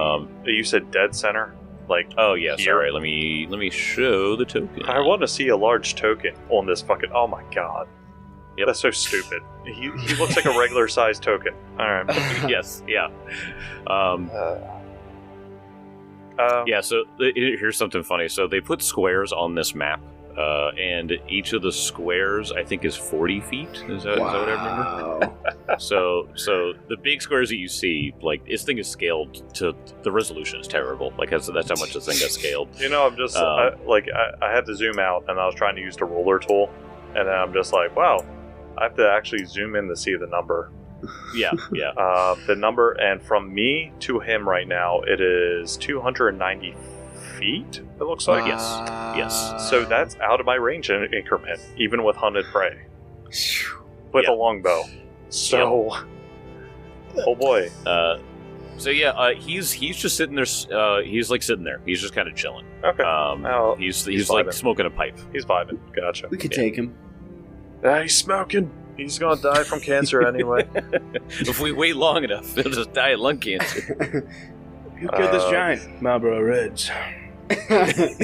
You said dead center. Like, oh yeah, here? Sorry. Let me show the token. I want to see a large token on this fucking. Oh my god, yep. That's so stupid. He looks like a regular sized token. All right. Yes. Yeah. Yeah. So here's something funny. So they put squares on this map, and each of the squares I think is 40 feet. Is that what I remember? So the big squares that you see, like this thing is scaled to the resolution is terrible. Like that's how much this thing got scaled. You know, I'm just I had to zoom out, and I was trying to use the ruler tool, and then I'm just like, wow, I have to actually zoom in to see the number. Yeah. The number, and from me to him right now, it is 290 feet. It looks like yes. So that's out of my range in increment, even with hunted prey, with a longbow. So, oh boy. So yeah, he's just sitting there. He's like sitting there. He's just kind of chilling. Okay. He's like smoking a pipe. He's vibing. Gotcha. We could take him. He's smoking. He's gonna die from cancer anyway. If we wait long enough, he'll just die of lung cancer. Who killed this giant? Marlboro Reds. Let's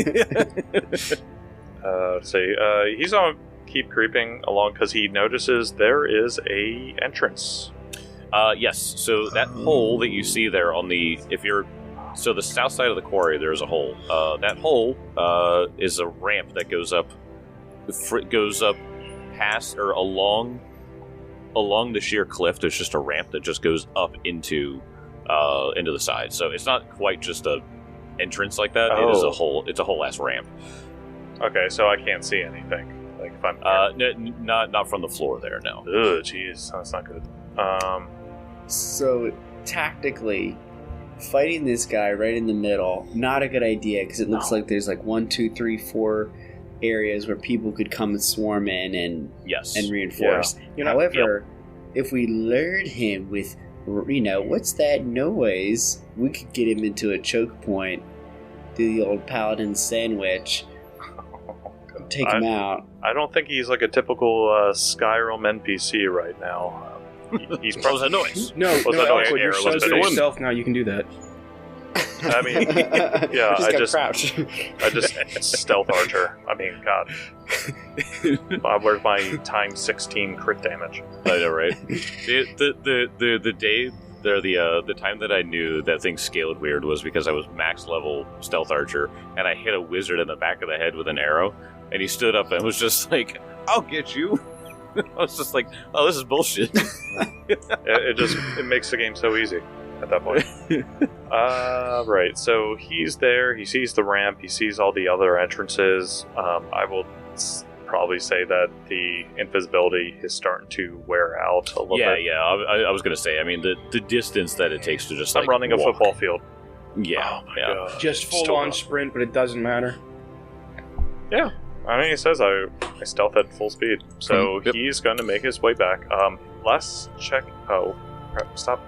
see. He's gonna keep creeping along because he notices there is a entrance. Yes. So that hole that you see there the south side of the quarry, there's a hole. That hole is a ramp that goes up past or along the sheer cliff. There's just a ramp that just goes up into the side. So it's not quite just a entrance like that. It is a whole. It's a whole ass ramp. Okay, so I can't see anything. Like if I'm not from the floor there. No. Ugh, jeez, that's not good. So tactically, fighting this guy right in the middle, not a good idea because it looks like there's like 1, 2, 3, 4 areas where people could come and swarm in and reinforce. Yeah. However, if we lured him with, what's that noise? We could get him into a choke point, do the old paladin sandwich, take him out. I don't think he's like a typical Skyrim NPC right now. He's probably a noise. No, you're so good at yourself now. You can do that. I mean, yeah, I just stealth archer. I mean, God. Where's my times 16 crit damage? I know, right? The day there, the time that I knew that thing scaled weird was because I was max level stealth archer, and I hit a wizard in the back of the head with an arrow, and he stood up and was just like, "I'll get you." I was just like, "Oh, this is bullshit." It makes the game so easy at that point. Right, so he's there, he sees the ramp, he sees all the other entrances. I will probably say that the invisibility is starting to wear out a little bit. Yeah, I was going to say, I mean, the distance that it takes to just, I'm running a football field. Yeah, Oh my God. Just full-on sprint, but it doesn't matter. Yeah. I mean, he says I stealth at full speed, so he's going to make his way back. Let's check. Oh, crap, stop.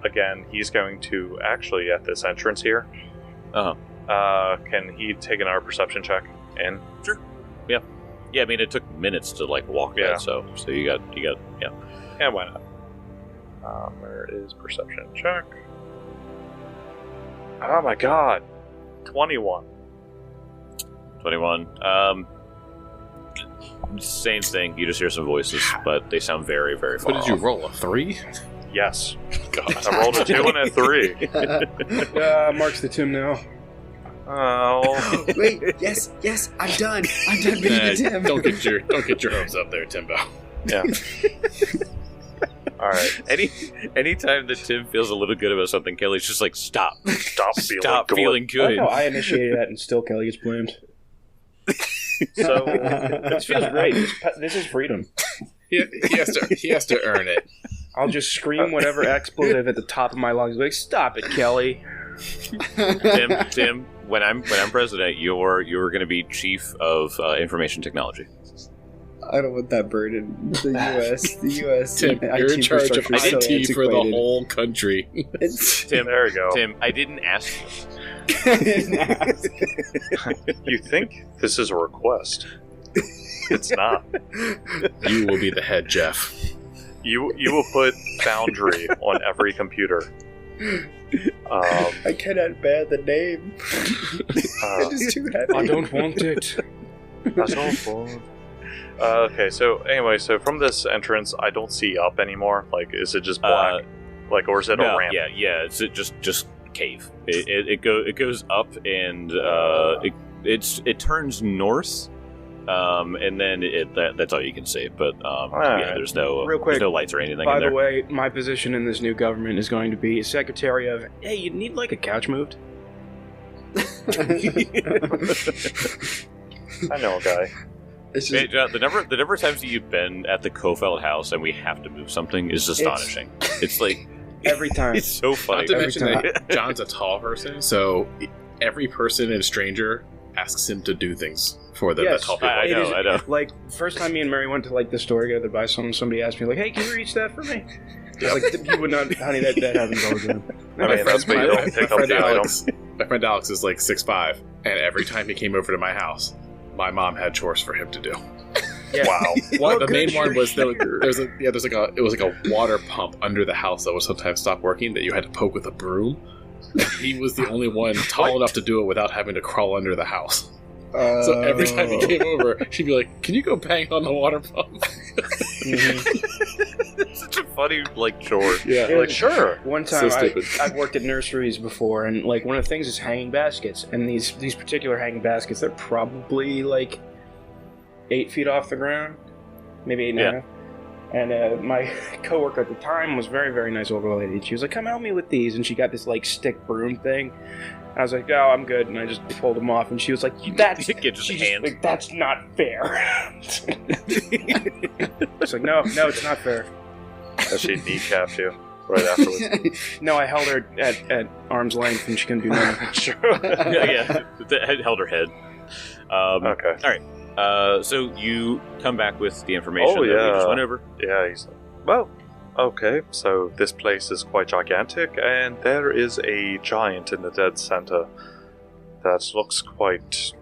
Again, he's going to actually at this entrance here. Can he take an art perception check in? Sure. Yeah. I mean, it took minutes to walk that, so you got yeah. Yeah, why not? Where is perception check? Oh my God, 21. 21. Same thing. You just hear some voices, but they sound very, very far What did you roll, a 3? Yes. God, I rolled a 2 and a 3. Mark's the Tim now. Oh. Wait, yes, I'm done. I'm done being the Tim. Don't get your hopes up there, Timbo. Yeah. All right. Anytime that Tim feels a little good about something, Kelly's just like, stop feeling I good. know I initiated that, and still Kelly gets blamed. So This feels great. This is freedom. He has to earn it. I'll just scream whatever expletive at the top of my lungs, like, "Stop it, Kelly!" Tim, when I'm president, you're going to be chief of information technology. I don't want that burden. The U.S. The U.S. Tim, you're in charge of IT for the whole country. Tim, there we go. Tim, I didn't ask You think this is a request? It's not. You will be the head, Jeff. You will put Foundry on every computer. I cannot bear the name. It is too heavy. I don't want it. That's awful. Okay, so anyway, from this entrance, I don't see up anymore. Like, is it just black? Or is it a ramp? Yeah. It's just cave. It goes up and it turns north. And then that's all you can see. But there's no Real quick, there's no lights or anything. By in there. the way, my position in this new government is going to be secretary of. Hey, you need a couch moved. I know a guy. It's just, Hey, John, the number of times that you've been at the Kofeld house and we have to move something is astonishing. It's like every time. It's so funny. Not to mention that John's a tall person, so every person and stranger asks him to do things for them. Yes, that tall people. I know. Like, first time me and Mary went to the store together to buy something, somebody asked me "Hey, can you reach that for me?" I was like, "You would not, honey. That happens all the time." I mean, that's why you don't pick up the items. My friend Alex is 6'5", and every time he came over to my house, my mom had chores for him to do. Yeah. Wow. Well, the main one was there's a water pump under the house that would sometimes stop working that you had to poke with a broom. And he was the only one tall enough to do it without having to crawl under the house. So every time he came over, she'd be like, "Can you go bang on the water pump?" It's such a funny chore. Yeah, sure. One time, So stupid. I've worked at nurseries before, and one of the things is hanging baskets. And these particular hanging baskets, they're probably 8 feet off the ground, maybe 8.5. And my coworker at the time was very, very nice older lady. She was like, "Come help me with these," and she got this stick broom thing. I was like, "Oh, I'm good," and I just pulled them off. And she was like, "That's that's not fair." It's like, no, it's not fair. That she kneecapped you right afterwards. No, I held her at arm's length, and she couldn't do nothing. Sure. It held her head. Okay. All right. So you come back with the information Oh, that yeah. we just went over. Yeah, he's like, well, okay, so this place is quite gigantic, and there is a giant in the dead center that looks quite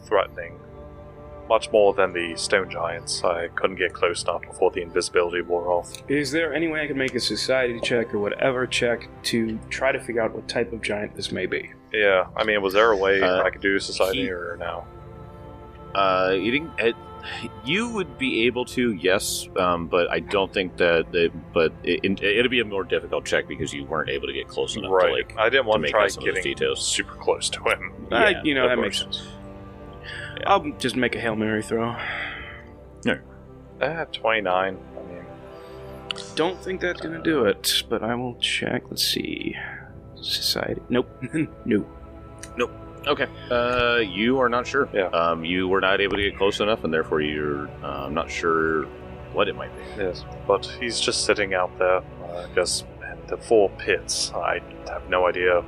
threatening. much more than the stone giants. I couldn't get close enough before the invisibility wore off. Is there any way I can make a society check or whatever check to try to figure out what type of giant this may be? Yeah, I mean, was there a way I could do society or no? You didn't. You would be able to, yes, but I don't think that. It'd be a more difficult check because you weren't able to get close enough. Right. To, I didn't want to try some of those getting details. super close to him. Yeah, that makes sense. Yeah. I'll just make a Hail Mary throw. No. 29. I mean, don't think that's gonna do it, but I will check. Let's see. Society. Nope. No. Nope. Okay. You are not sure. Yeah. You were not able to get close enough, and therefore you're not sure what it might be. Yes, but he's just sitting out there, I guess, in the 4 pits. I have no idea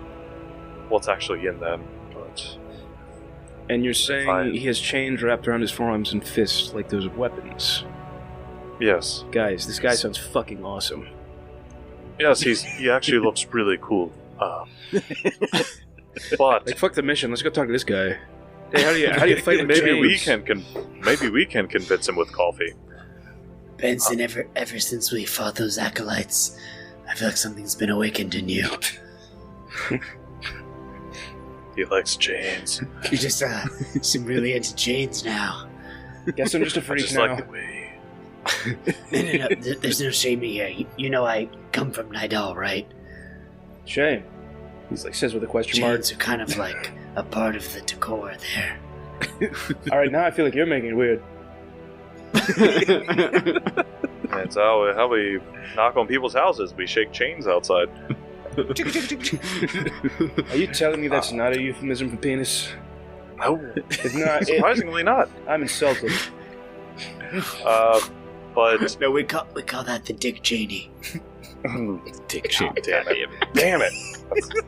what's actually in them, but... And you're saying he has chains wrapped around his forearms and fists like those weapons? Yes. Guys, this guy sounds fucking awesome. Yes, he actually looks really cool. But like, fuck the mission. Let's go talk to this guy. Hey, how do you fight with chains? Maybe we can convince him with coffee. Benson, ever since we fought those acolytes, I feel like something's been awakened in you. He likes chains. You just seem really into chains now. Guess I'm just a freak now. Like the way. No. There's no shame here. You know I come from Nidal, right? Shame. He's like says with a question mark. Chains are kind of like a part of the decor there. All right, now I feel like you're making it weird. That's how we knock on people's houses. We shake chains outside. Are you telling me that's not a euphemism for penis? No, It's not. surprisingly not. I'm insulted. But No, we call that the Dick Cheney. Dick Cheney. Damn it!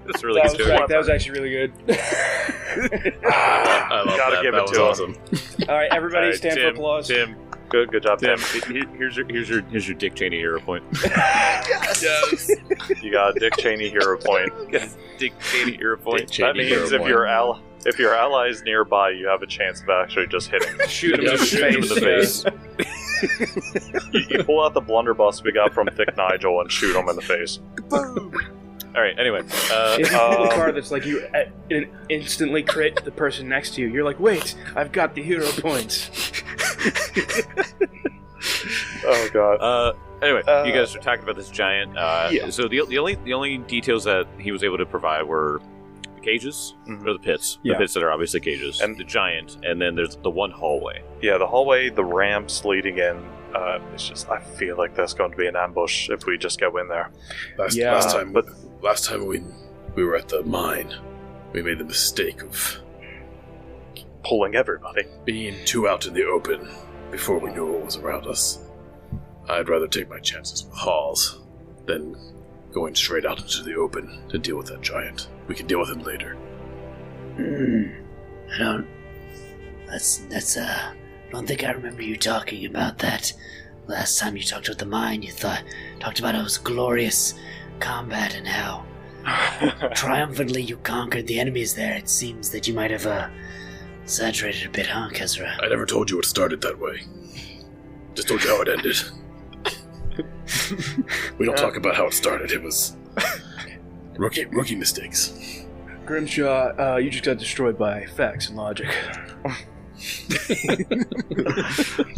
That's really That was, good. that was actually really good. I love Gotta that. give That it was to awesome. All right, everybody, All right, stand for applause. Tim, good job, Tim. Here's your Dick Cheney hero point. Yes. You got a Dick Cheney hero point. Dick Cheney hero point. That means if your ally is nearby, you have a chance of actually just hitting. Shoot him in the face. You pull out the blunderbuss we got from Thick Nigel and shoot him in the face. Boom. All right. Anyway, If you pull a card that's like you instantly crit the person next to you, you're like, wait, I've got the hero points. Oh god. Anyway, you guys are talking about this giant. Yeah. So the only details that he was able to provide were the cages, or the pits. Yeah. The pits that are obviously cages, and the giant, and then there's the one hallway. Yeah, the hallway, the ramps leading in. It's just, I feel like there's going to be an ambush if we just go in there. Last time we were at the mine, we made the mistake of Pulling everybody. being too out in the open before we knew what was around us. I'd rather take my chances with Halls than going straight out into the open to deal with that giant. We can deal with him later. I don't think I remember you talking about that. Last time you talked about the mine, you talked about how it was glorious combat and how triumphantly you conquered the enemies there. It seems that you might have exaggerated a bit, huh, Kezra? I never told you it started that way. Just told you how it ended. We don't talk about how it started. It was rookie mistakes. Grimshaw, you just got destroyed by facts and logic.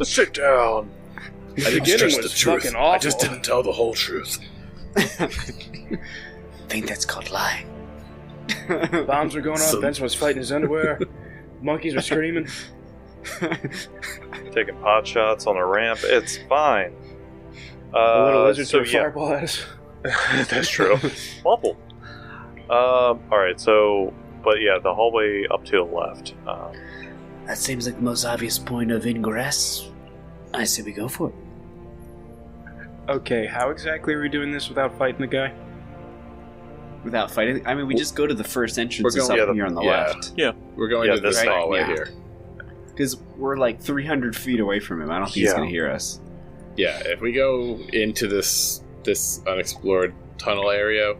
Sit down. The I didn't beginning stress was the truth. fucking awful. I just didn't tell the whole truth. I think that's called lying. Bombs were going off, Benson was fighting his underwear, monkeys were screaming. Taking pot shots on a ramp. It's fine. The little lizard so threw a fireball at us. That's true. Awful. Alright, so... But yeah, the hallway up to the left. That seems like the most obvious point of ingress. I say we go for it. Okay, how exactly are we doing this without fighting the guy? Without fighting? I mean, we just go to the first entrance We're up going- here on the yeah. left. We're going to this this way. hallway Yeah. here. Because we're like 300 feet away from him. I don't think he's Yeah. going to hear us. Yeah, if we go into this unexplored tunnel area,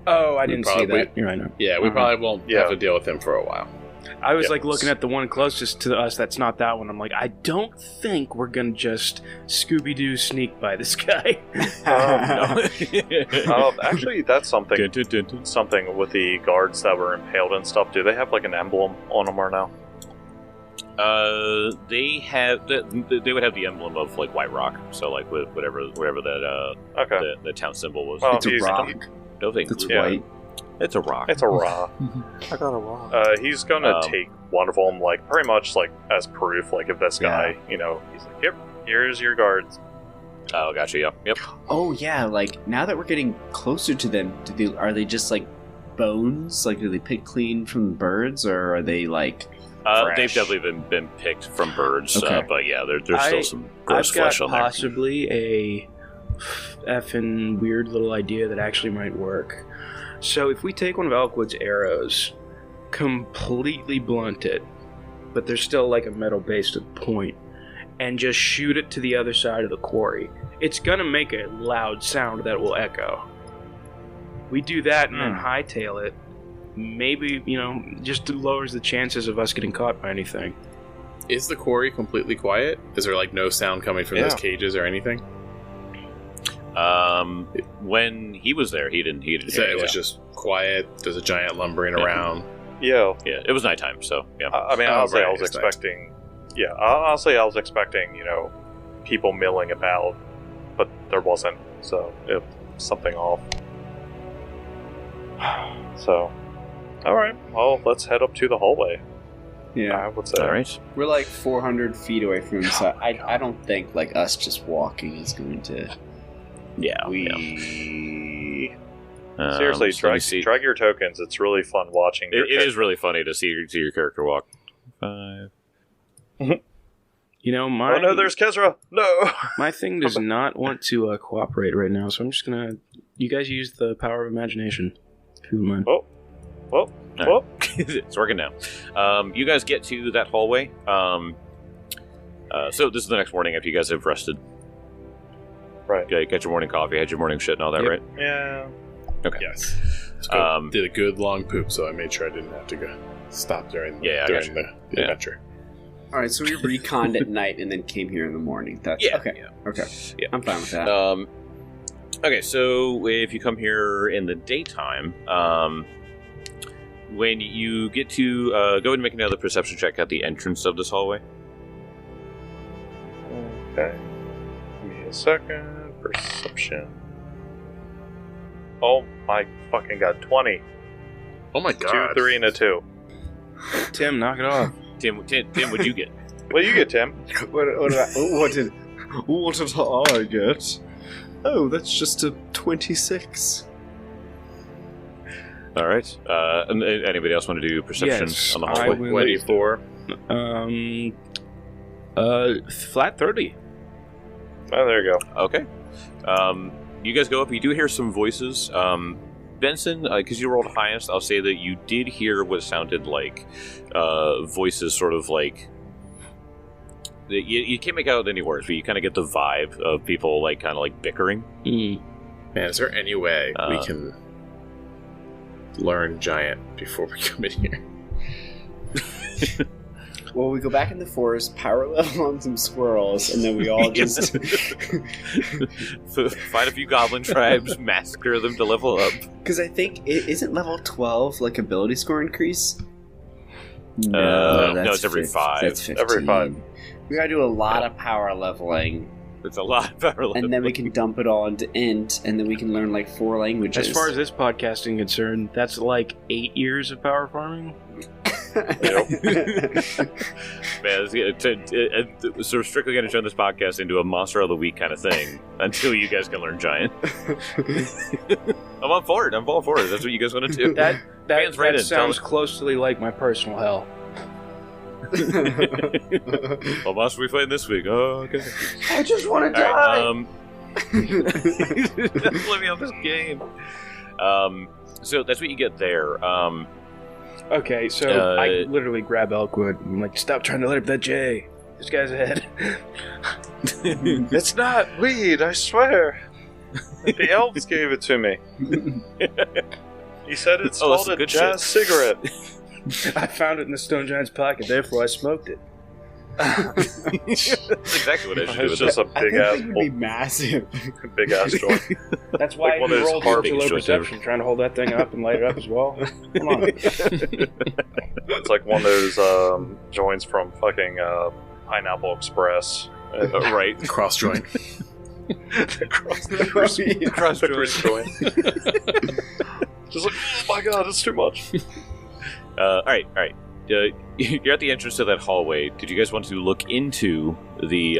Oh, I didn't see probably- that. You're right. No. yeah, we Uh-huh. probably won't Yeah. have to deal with him for a while. I was like looking at the one closest to us. That's not that one. I'm like, I don't think we're gonna just Scooby-Doo sneak by this guy. Actually, that's something. Something with the guards that were impaled and stuff. Do they have like an emblem on them or no? They would have the emblem of like White Rock. So like whatever that the town symbol was. It's a rock. It's white. It's a rock. It's a rock. I got a rock. He's gonna take one of them, like pretty much like as proof. Like if this guy, he's like, "Yep, here's your guards." Oh, gotcha. Yeah. Yep. Oh yeah, like now that we're getting closer to them, are they just like bones? Like, do they pick clean from birds, or are they like? They've definitely been picked from birds, Okay. But yeah, there's still some gross I've got flesh on there. possibly a effing weird little idea that actually might work. So if we take one of Elkwood's arrows, completely blunt it, but there's still like a metal base to the point, and just shoot it to the other side of the quarry, it's gonna make a loud sound that will echo. We do that and then hightail it. Maybe, just lowers the chances of us getting caught by anything. Is the quarry completely quiet? Is there like no sound coming from those cages or anything? When he was there, he didn't. So it was just quiet. There's a giant lumbering around. Yeah. Yeah, it was nighttime, so yeah. I mean, honestly, I was expecting. Yeah, honestly, I was expecting people milling about, but there wasn't. So it something off. So, all right. Well, let's head up to the hallway. Yeah. I would say. All right. We're like 400 feet away from him, so I don't think like us just walking is going to. Yeah. Seriously, so drag your tokens. It's really fun watching. It is really funny to see your character walk. 5. Oh no, there's Kezra. No. My thing does not want to cooperate right now, so I'm just gonna. You guys use the power of imagination, if you don't mind. Well. It's working now. You guys get to that hallway. So this is the next morning after you guys have rested. Right. Yeah, you got your morning coffee, had your morning shit and all that, right? Yeah. Okay. Yes. Did a good long poop, so I made sure I didn't have to go stop during the adventure. All right, so we reconned at night and then came here in the morning. That's okay. Yeah. Okay. Yeah. I'm fine with that. Okay, so if you come here in the daytime, when you get to go ahead and make another perception check at the entrance of this hallway. Okay. Give me a second. Perception. Oh my fucking god! 20. Oh my god! 2, 3, and a 2. Tim, knock it off. Tim, what'd you get? What do you get, Tim? What did I get? Oh, that's just a 26. All right. Anybody else want to do perception on the hallway? 24. Flat 30. Oh, there you go. Okay. You guys go up. You do hear some voices. Benson, because you rolled highest, I'll say that you did hear what sounded like voices, sort of like. You can't make out any words, but you kind of get the vibe of people like kind of like bickering. Man, is there any way we can learn Giant before we come in here? Well, we go back in the forest, power level on some squirrels, and then we all just find a few goblin tribes, massacre them to level up. Because I think isn't level 12 like ability score increase? No, it's every 5. That's 15. Every 5. We gotta do a lot of power leveling. It's a lot of power leveling. And then we can dump it all into int, and then we can learn like 4 languages. As far as this podcasting is concerned, that's like 8 years of power farming. Man, so we're strictly going to turn this podcast into a Monster of the Week kind of thing until you guys can learn Giant. I'm on for it. I'm all for it. That's what you guys want to do. That sounds closely like my personal hell. What monster we fighting this week? Oh, okay. I just want to die. Let me on this game. So that's what you get there. Okay, so I literally grab Elkwood. I'm like, stop trying to light up that J. This guy's ahead. It's not weed, I swear. The elves gave it to me. He said it's called a jazz cigarette. I found it in the Stone Giant's pocket, therefore I smoked it. That's exactly what I should do. It's just a big ass, It would be massive. big ass joint. That's why Like one he of those rolled Harvey such a low joints perception, trying to hold that thing up and light it up as well. Come on. It's like one of those joints from fucking Pineapple Express. Right. Cross joint. Cross joint. Just like, oh my god, it's too much. All right. You're at the entrance to that hallway. Did you guys want to look into the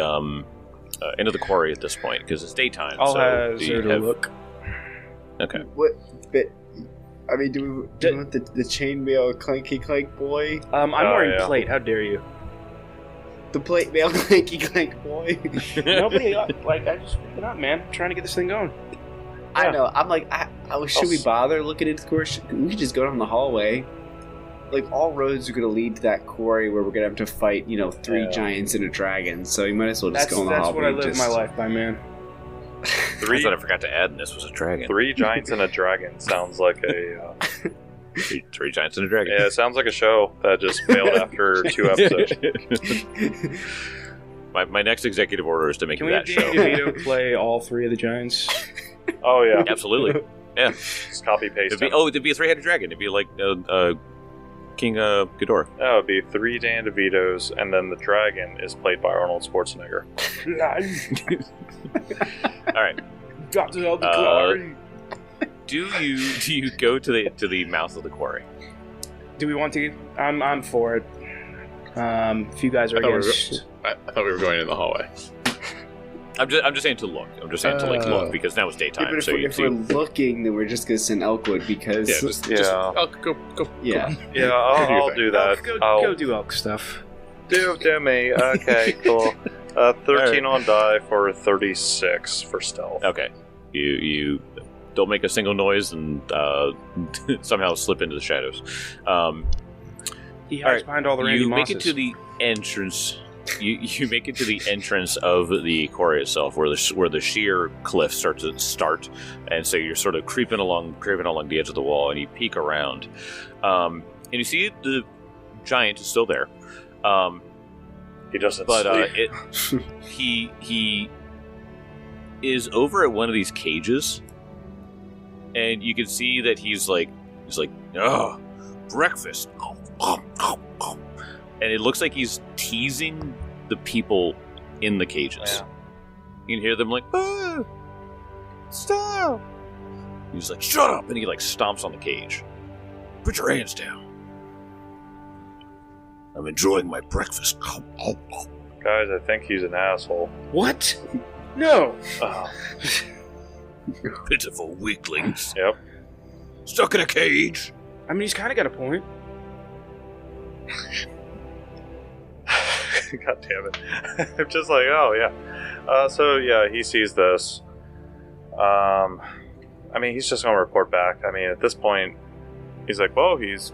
quarry at this point? Because it's daytime. I'll so hazard a look. Okay. What? But I mean, do we want the chainmail clanky clank boy? I'm wearing plate. How dare you? The plate mail clanky clank boy. Nobody I just freaking out, man. I'm trying to get this thing going. I know. I'm like, should we bother looking into the quarry? We could just go down the hallway. Like, all roads are going to lead to that quarry where we're going to have to fight, 3 giants and a dragon. So you might as well just go in the hallway. That's what I live my life by, man. I thought I forgot to add, and this was a dragon. 3 giants and a dragon sounds like a... Three giants and a dragon. Yeah, it sounds like a show that just failed after 2 episodes. My next executive order is to make Can that we show. have DeVito play all 3 of the giants? Oh, yeah. Absolutely. Yeah. Just copy-paste It'd be a 3-headed dragon. It'd be like King Ghidorah. That would be 3 Dan DeVitos, and then the dragon is played by Arnold Schwarzenegger. All right. Got to the quarry. Do you go to the mouth of the quarry? Do we want to? I'm for it. If you guys are against, I thought we were going in the hallway. I'm just saying to look. I'm just saying to look because now it's daytime. Yeah, but so if we're looking, then we're just going to send Elkwood because... Go. I'll do that. Go do elk stuff. Do me. Okay, cool. 13 on die for 36 for stealth. Okay. You don't make a single noise and somehow slip into the shadows. He hides behind all the Randy You make Mosses. it to the entrance. You make it to the entrance of the quarry itself, where the sheer cliff starts to start, and so you're sort of creeping along the edge of the wall, and you peek around, and you see the giant is still there. He doesn't sleep. He is over at one of these cages, and you can see that he's like, oh, breakfast. And it looks like he's teasing the people in the cages. Yeah. You can hear them like, stop. He's like, shut up. And he stomps on the cage. Put your hands down. I'm enjoying my breakfast. Guys, I think he's an asshole. What? No. Pitiful weaklings. Yep. Stuck in a cage. I mean, he's kind of got a point. God damn it. I'm just like, oh, yeah. So, yeah, he sees this. I mean, he's just going to report back. I mean, at this point, he's like, well, he's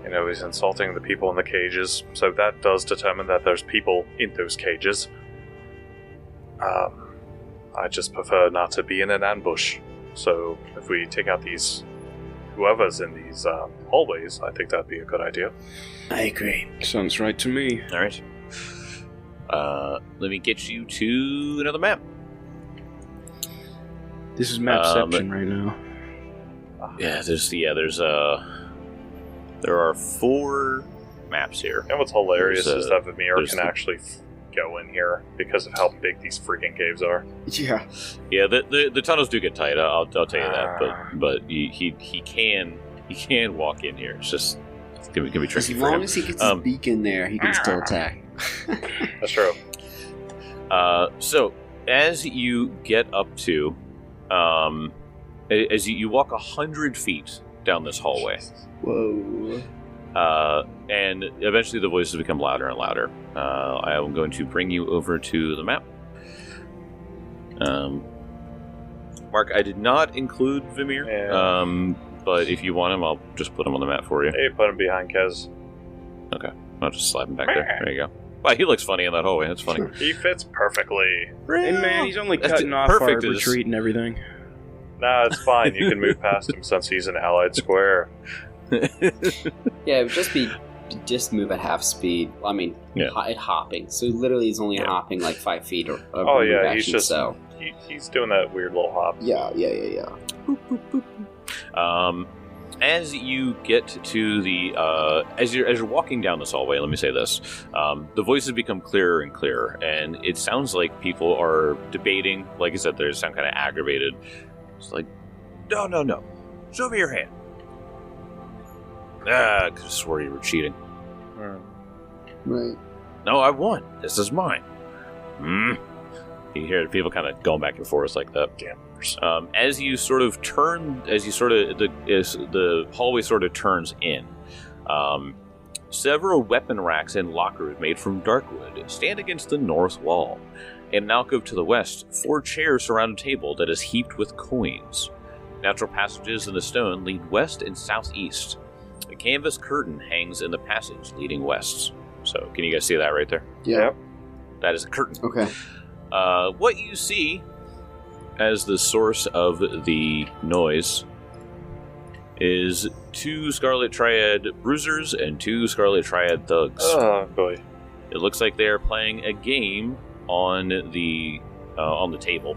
insulting the people in the cages. So that does determine that there's people in those cages. I just prefer not to be in an ambush. So if we take out whoever's in these hallways, I think that'd be a good idea. I agree. Sounds right to me. All right. Let me get you to another map. This is mapception right now. Yeah, there are 4 maps here. And what's hilarious is that Vimir can actually go in here because of how big these freaking caves are. Yeah. Yeah, the tunnels do get tight. I'll tell you that. But he can walk in here. It's just gonna be tricky As for him. long as he gets his beak in there, he can still attack. That's true. So as you get up to, as you walk 100 feet down this hallway. Whoa. And eventually the voices become louder and louder. I am going to bring you over to the map. Mark, I did not include Vimir, but if you want him, I'll just put him on the map for you. Hey, put him behind Kez. Okay, I'll just slap him back there. There you go. Wow, he looks funny in that hallway. That's funny. He fits perfectly. Hey man, he's only cutting off our retreat and everything. Nah, it's fine. You can move past him since he's an allied square. Yeah, it would just move at half speed. I mean, hopping. So literally he's only hopping like 5 feet or he's just he's doing that weird little hop. Yeah. Boop, boop, boop. As you get to the as you're walking down this hallway, let me say this: the voices become clearer and clearer, and it sounds like people are debating. Like I said, they sound kind of aggravated. It's like, no, show me your hand. I could have swore you were cheating. Right. No, I won. This is mine. You hear people kind of going back and forth like that. As you sort of turn, the hallway sort of turns in, several weapon racks and lockers made from dark wood stand against the north wall. In an alcove to the west, 4 chairs surround a table that is heaped with coins. Natural passages in the stone lead west and southeast. A canvas curtain hangs in the passage leading west. So, can you guys see that right there? Yeah. That is a curtain. Okay. What you see as the source of the noise is 2 Scarlet Triad bruisers and 2 Scarlet Triad thugs. Oh, boy. It looks like they are playing a game on the table.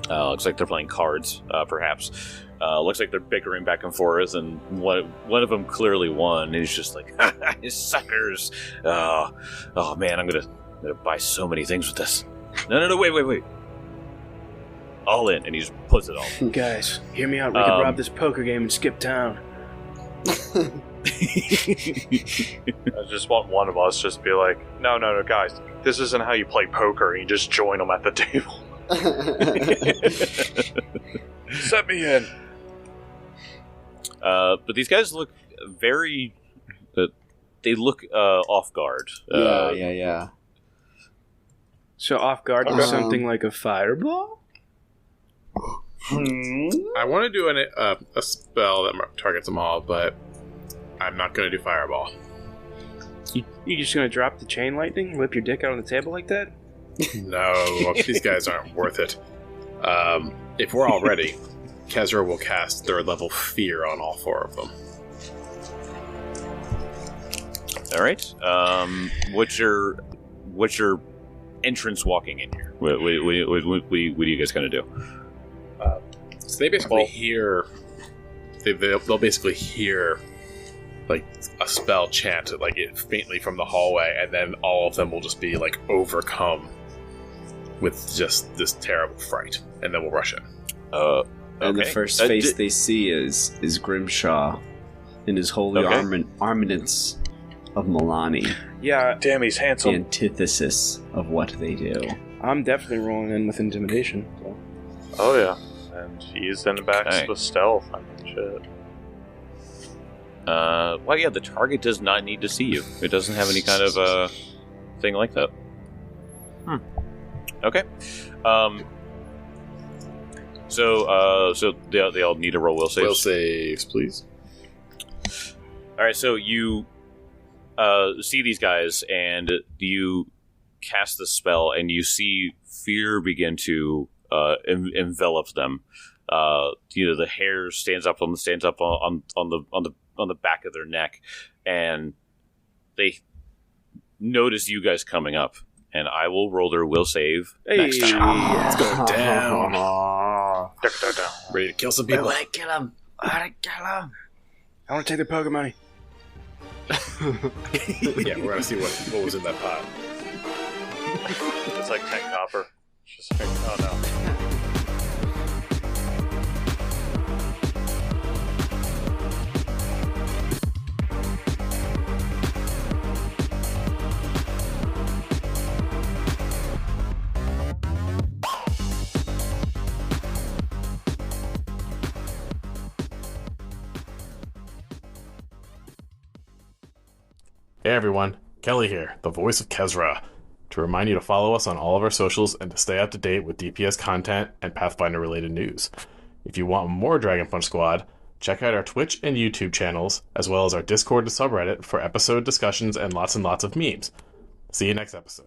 Looks like they're playing cards, perhaps. Looks like they're bickering back and forth, and one of them clearly won. And he's just like, "You suckers! Oh man, I'm gonna buy so many things with this." No, wait. All in, and he just puts it all. Guys, hear me out. We could rob this poker game and skip town. I just want one of us just be like, no, guys, this isn't how you play poker, and you just join them at the table. Set me in. But these guys look very... they look off guard. Yeah. So off guard is something like a fireball? I want to do a spell that targets them all, but I'm not going to do fireball. You just gonna drop the chain lightning, whip your dick out on the table like that? No, these guys aren't worth it. If we're all ready, Kezra will cast 3rd level Fear on all 4 of them. All right. What's your entrance walking in here? What are you guys gonna do? So they basically hear. They'll basically hear like a spell chanted like it faintly from the hallway, and then all of them will just be like overcome with just this terrible fright, and then we'll rush in. And the first face they see is Grimshaw in his holy armaments of Milani. Yeah. Damn, he's handsome. The antithesis of what they do. I'm definitely rolling in with intimidation. So. Oh yeah, and he's in the back with stealth. I mean, shit. Well, yeah, the target does not need to see you. It doesn't have any kind of thing like that. Okay. So they all need to roll will saves. Will saves, please. All right. So you see these guys, and you cast the spell, and you see fear begin to envelop them. The hair stands up on the back of their neck, and they notice you guys coming up. And I will roll their will save next time. Let's go down. Ready to kill some people. I want to kill him. I want to take their poker money. Yeah, we're gonna see what was in that pot. It's like 10 copper. It's just like, oh no. Hey everyone, Kelly here, the voice of Kezra. To remind you to follow us on all of our socials and to stay up to date with DPS content and Pathfinder related news. If you want more Dragon Punch Squad, check out our Twitch and YouTube channels, as well as our Discord and subreddit for episode discussions and lots of memes. See you next episode.